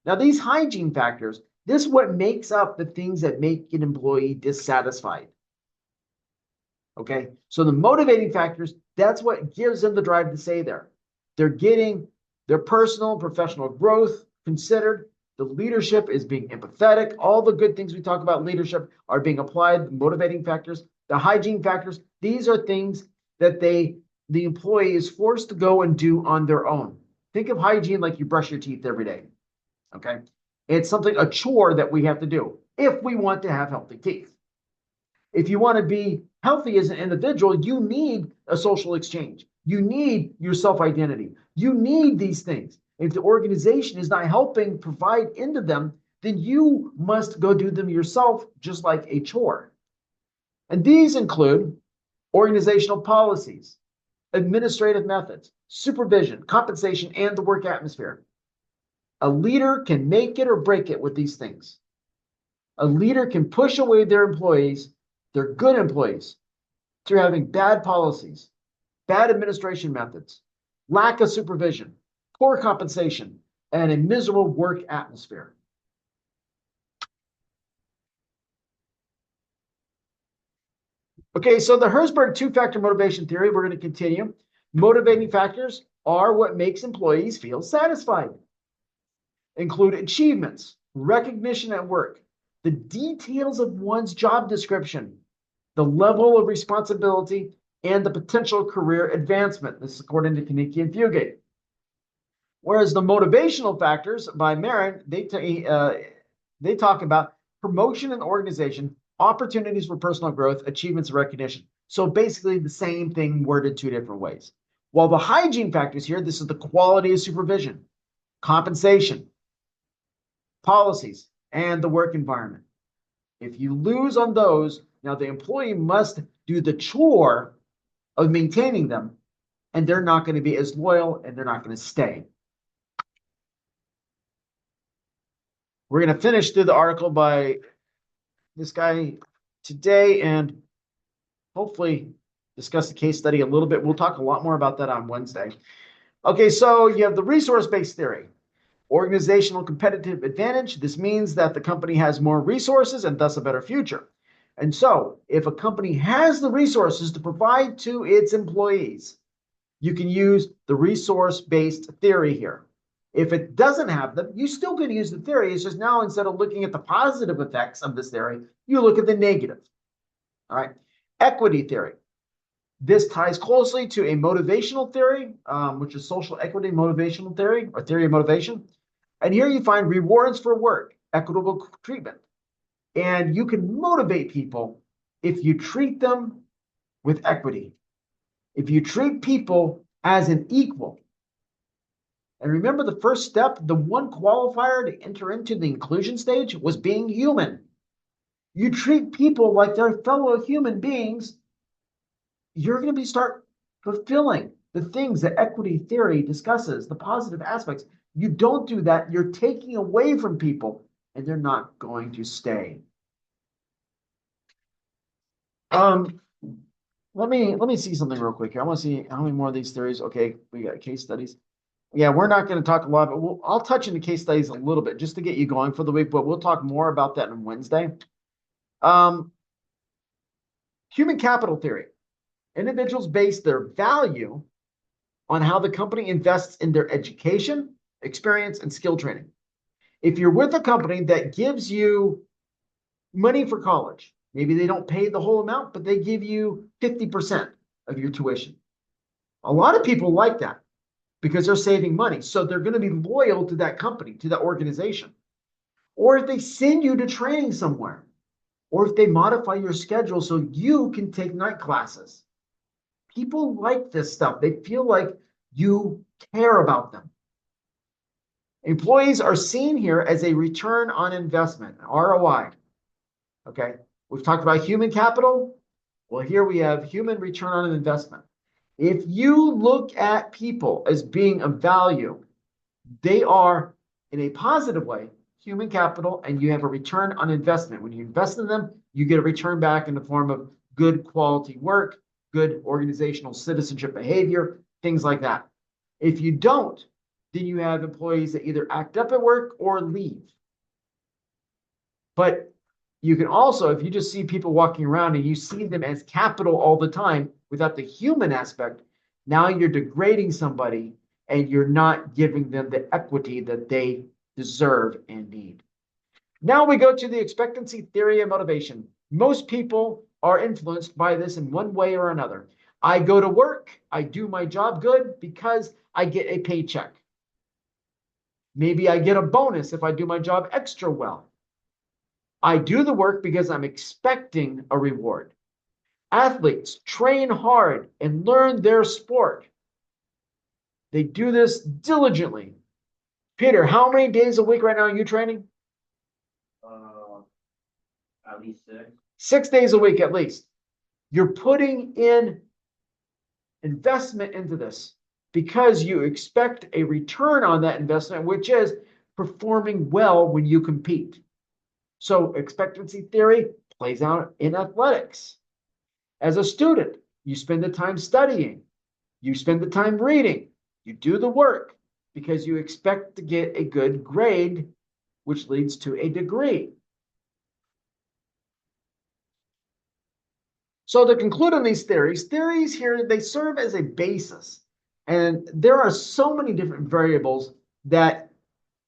Now, these hygiene factors, this is what makes up the things that make an employee dissatisfied. Okay, so the motivating factors, That's what gives them the drive to stay there. They're getting their personal and professional growth considered. The leadership is being empathetic. All the good things we talk about leadership are being applied, the motivating factors, the hygiene factors. These are things that the employee is forced to go and do on their own. Think of hygiene like you brush your teeth every day. Okay. It's something, a chore that we have to do if we want to have healthy teeth. If you want to be healthy as an individual, you need a social exchange. You need your self-identity. You need these things. If the organization is not helping provide into them, then you must go do them yourself, just like a chore. And these include organizational policies, administrative methods, supervision, compensation, and the work atmosphere. A leader can make it or break it with these things. A leader can push away their employees, their good employees, through having bad policies, bad administration methods, lack of supervision, poor compensation, and a miserable work atmosphere. Okay, so the Herzberg two-factor motivation theory, we're going to continue. Motivating factors are what makes employees feel satisfied. Include achievements, recognition at work, the details of one's job description, the level of responsibility, and the potential career advancement. This is according to Kaneki and Fugate. Whereas the motivational factors by Marin, they talk about promotion and organization, opportunities for personal growth, achievements, and recognition. So basically the same thing worded two different ways. While the hygiene factors here, this is the quality of supervision, compensation, policies, and the work environment. If you lose on those, now the employee must do the chore of maintaining them, and they're not going to be as loyal and they're not going to stay. We're going to finish through the article by this guy today and hopefully discuss the case study a little bit. We'll talk a lot more about that on Wednesday. Okay, so you have the resource-based theory. Organizational competitive advantage. This means that the company has more resources and thus a better future. And so if a company has the resources to provide to its employees, you can use the resource-based theory here. If it doesn't have them, you still can use the theory. It's just now instead of looking at the positive effects of this theory, you look at the negative. All right. Equity theory. This ties closely to a motivational theory, which is social equity motivational theory or theory of motivation. And here you find rewards for work, equitable treatment. And you can motivate people if you treat them with equity. If you treat people as an equal. And remember the first step, the one qualifier to enter into the inclusion stage was being human. You treat people like they're fellow human beings, you're going to start fulfilling the things that equity theory discusses, the positive aspects. You don't do that, you're taking away from people and they're not going to stay. Let me see something real quick here. I want to see how many more of these theories. Okay, we got case studies. Yeah, we're not going to talk a lot, but I'll touch into case studies a little bit just to get you going for the week, but we'll talk more about that on Wednesday. Human capital theory. Individuals base their value on how the company invests in their education, experience, and skill training. If you're with a company that gives you money for college, maybe they don't pay the whole amount, but they give you 50% of your tuition. A lot of people like that because they're saving money. So they're going to be loyal to that company, to that organization. Or if they send you to training somewhere, or if they modify your schedule so you can take night classes. People like this stuff. They feel like you care about them. Employees are seen here as a return on investment, ROI. Okay, we've talked about human capital. Well, here we have human return on investment. If you look at people as being of value, they are, in a positive way, human capital, and you have a return on investment. When you invest in them, you get a return back in the form of good quality work, good organizational citizenship behavior, things like that. If you don't, then you have employees that either act up at work or leave. But You can also, if you just see people walking around and you see them as capital all the time without the human aspect, now you're degrading somebody and you're not giving them the equity that they deserve and need. Now we go to the expectancy theory of motivation. Most people are influenced by this in one way or another. I go to work, I do my job good because I get a paycheck. Maybe I get a bonus if I do my job extra well. I do the work because I'm expecting a reward. Athletes train hard and learn their sport. They do this diligently. Peter, how many days a week right now are you training? Uh, at least 6. 6 days a week at least. You're putting in investment into this because you expect a return on that investment, which is performing well when you compete. So expectancy theory plays out in athletics. As a student, you spend the time studying, you spend the time reading, you do the work because you expect to get a good grade, which leads to a degree. So to conclude on these theories here, they serve as a basis. And there are so many different variables that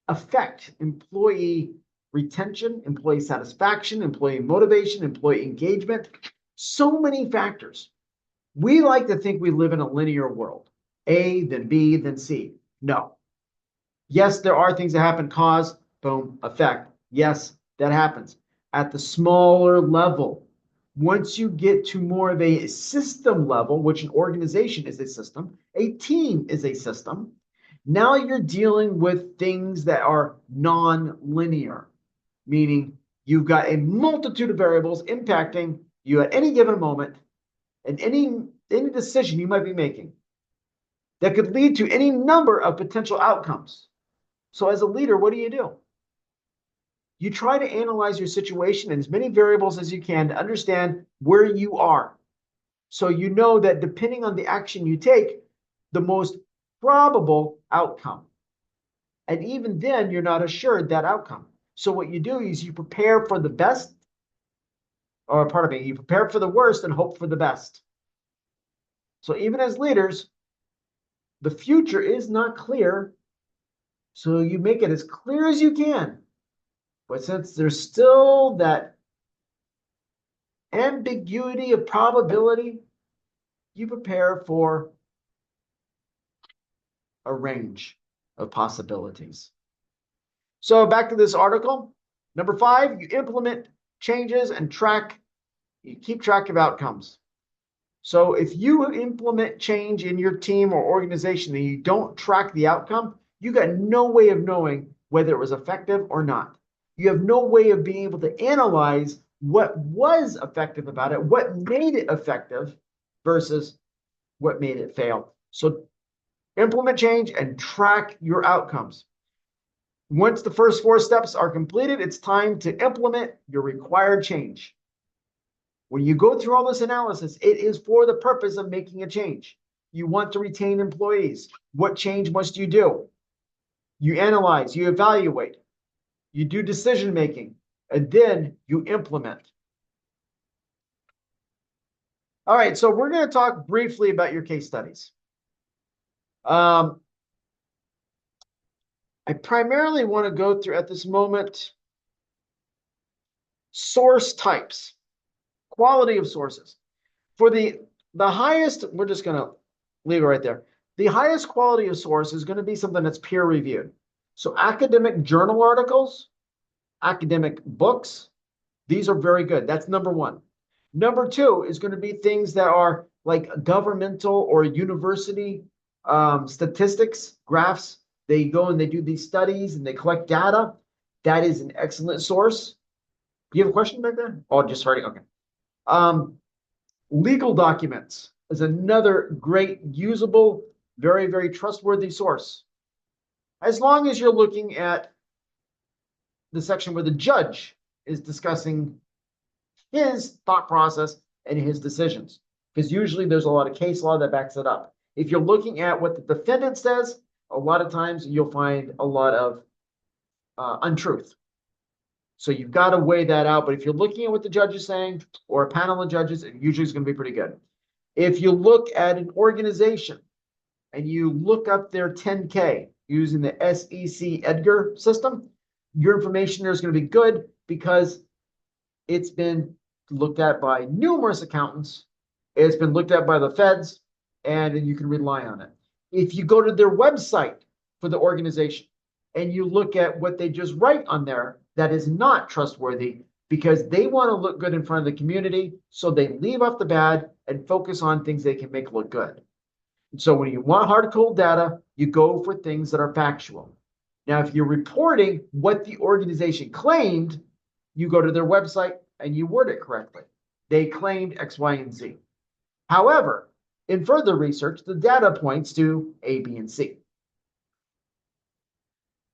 affect employee retention, employee satisfaction, employee motivation, employee engagement, so many factors. We like to think we live in a linear world, A, then B, then C. No. Yes, there are things that happen, cause, boom, effect. Yes, that happens. At the smaller level, once you get to more of a system level, which an organization is a system, a team is a system, now you're dealing with things that are non-linear, meaning you've got a multitude of variables impacting you at any given moment and any decision you might be making that could lead to any number of potential outcomes. So as a leader, what do? You try to analyze your situation and as many variables as you can to understand where you are. So you know that depending on the action you take, the most probable outcome. And even then, you're not assured that outcome. So what you do is you prepare for the best, or pardon me, you prepare for the worst and hope for the best. So even as leaders, the future is not clear. So you make it as clear as you can. But since there's still that ambiguity of probability, you prepare for a range of possibilities. So back to this article. Number 5, you implement changes and you keep track of outcomes. So if you implement change in your team or organization and you don't track the outcome, you got no way of knowing whether it was effective or not. You have no way of being able to analyze what was effective about it, what made it effective versus what made it fail. So implement change and track your outcomes. Once the first 4 steps are completed, it's time to implement your required change. When you go through all this analysis, it is for the purpose of making a change. You want to retain employees. What change must you do? You analyze, you evaluate, you do decision making, and then you implement. All right, so we're going to talk briefly about your case studies. I primarily want to go through at this moment source types, quality of sources. For the highest, we're just going to leave it right there. The highest quality of source is going to be something that's peer reviewed. So academic journal articles, academic books, these are very good. That's number 1. Number 2 is going to be things that are like governmental or university statistics, graphs. They go and they do these studies and they collect data. That is an excellent source. Do you have a question back there? Oh, just starting. Okay. Legal documents is another great, usable, very, very trustworthy source. As long as you're looking at the section where the judge is discussing his thought process and his decisions, because usually there's a lot of case law that backs it up. If you're looking at what the defendant says, a lot of times you'll find a lot of untruth. So you've got to weigh that out. But if you're looking at what the judge is saying or a panel of judges, it usually is going to be pretty good. If you look at an organization and you look up their 10K using the SEC Edgar system, your information there is going to be good because it's been looked at by numerous accountants. It's been looked at by the feds, and you can rely on it. If you go to their website for the organization and you look at what they just write on there, that is not trustworthy because they want to look good in front of the community. So they leave off the bad and focus on things they can make look good. So when you want hard cold data, you go for things that are factual. Now, if you're reporting what the organization claimed, you go to their website and you word it correctly. They claimed X, Y, and Z. However, in further research, the data points to A, B, and C.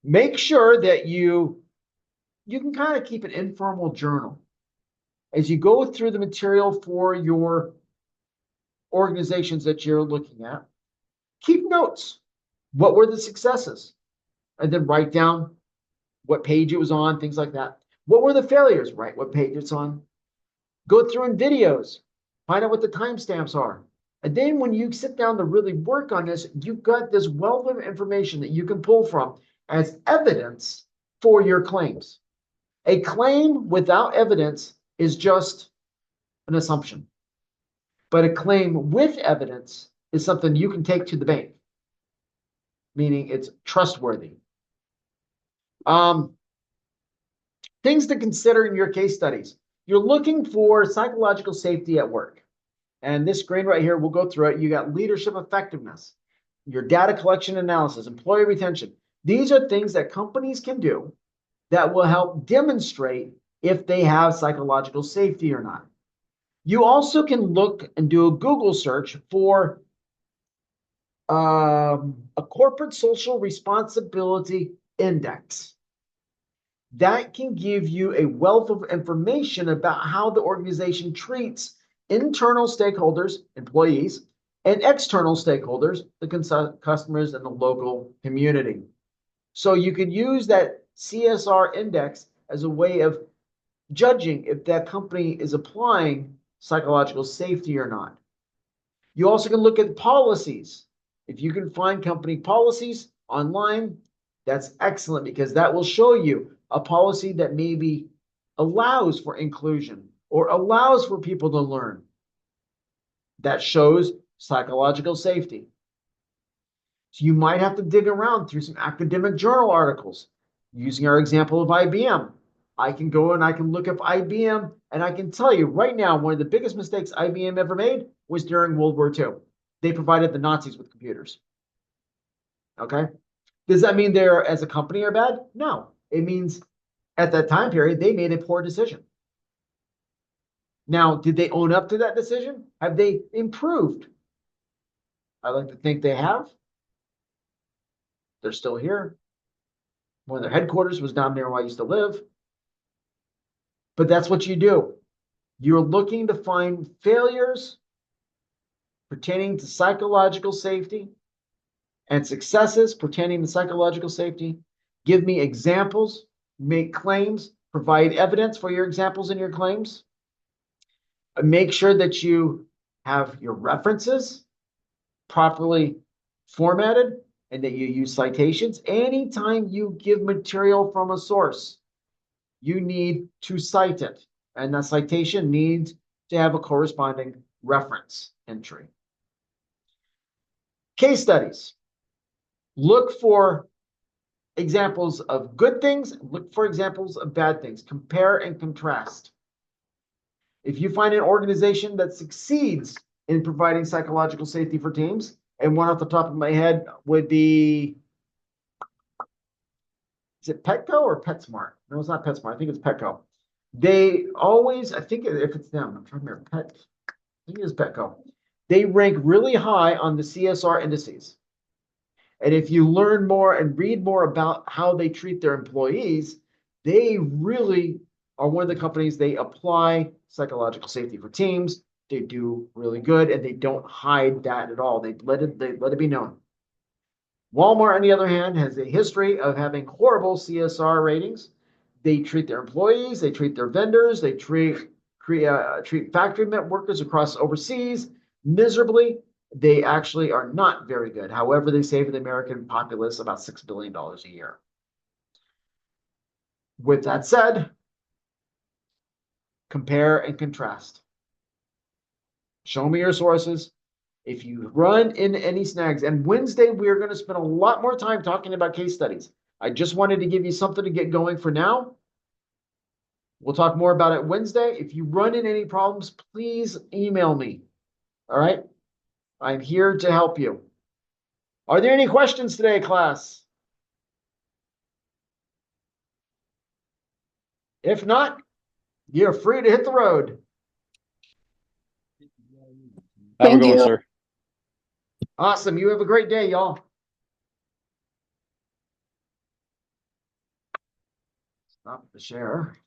Make sure that you can kind of keep an informal journal as you go through the material for your organizations that you're looking at. Keep notes. What were the successes? And then write down what page it was on, things like that. What were the failures? Write what page it's on. Go through in videos. Find out what the timestamps are. And then when you sit down to really work on this, you've got this wealth of information that you can pull from as evidence for your claims. A claim without evidence is just an assumption. But a claim with evidence is something you can take to the bank, meaning it's trustworthy. Things to consider in your case studies. You're looking for psychological safety at work. And this screen right here, we'll go through it. You got leadership effectiveness, your data collection analysis, employee retention. These are things that companies can do that will help demonstrate if they have psychological safety or not. You also can look and do a Google search for a corporate social responsibility index. That can give you a wealth of information about how the organization treats internal stakeholders, employees, and external stakeholders, the customers and the local community. So you can use that CSR index as a way of judging if that company is applying psychological safety or not. You also can look at policies. If you can find company policies online, that's excellent because that will show you a policy that maybe allows for inclusion or allows for people to learn. That shows psychological safety. So you might have to dig around through some academic journal articles. Using our example of IBM, I can go and I can look up IBM and I can tell you right now, one of the biggest mistakes IBM ever made was during World War II. They provided the Nazis with computers. Okay? Does that mean they're, as a company, are bad? No. It means at that time period, they made a poor decision. Now, did they own up to that decision? Have they improved? I like to think they have. They're still here. One of their headquarters was down there where I used to live. But that's what you do. You're looking to find failures pertaining to psychological safety and successes pertaining to psychological safety. Give me examples, make claims, provide evidence for your examples and your claims. Make sure that you have your references properly formatted and that you use citations. Anytime you give material from a source, you need to cite it. And that citation needs to have a corresponding reference entry. Case studies. Look for examples of good things. Look for examples of bad things. Compare and contrast. If you find an organization that succeeds in providing psychological safety for teams, and one off the top of my head would be, is it Petco or PetSmart? No, it's not PetSmart. I think it's Petco. They always, I think if it's them, I'm trying to remember, I think it is Petco. They rank really high on the CSR indices. And if you learn more and read more about how they treat their employees, they really are one of the companies, they apply psychological safety for teams. They do really good and they don't hide that at all. They let it be known. Walmart, on the other hand, has a history of having horrible CSR ratings. They treat their employees, they treat their vendors, they treat factory workers across overseas miserably. They actually are not very good. However, they save the American populace about $6 billion a year. With that said, compare and contrast. Show me your sources. If you run into any snags, and Wednesday, we're going to spend a lot more time talking about case studies. I just wanted to give you something to get going for now. We'll talk more about it Wednesday. If you run into any problems, please email me. All right. I'm here to help you. Are there any questions today, class? If not, you're free to hit the road. Have a Thank good one, you. sir. Awesome. You have a great day, y'all. Stop the share.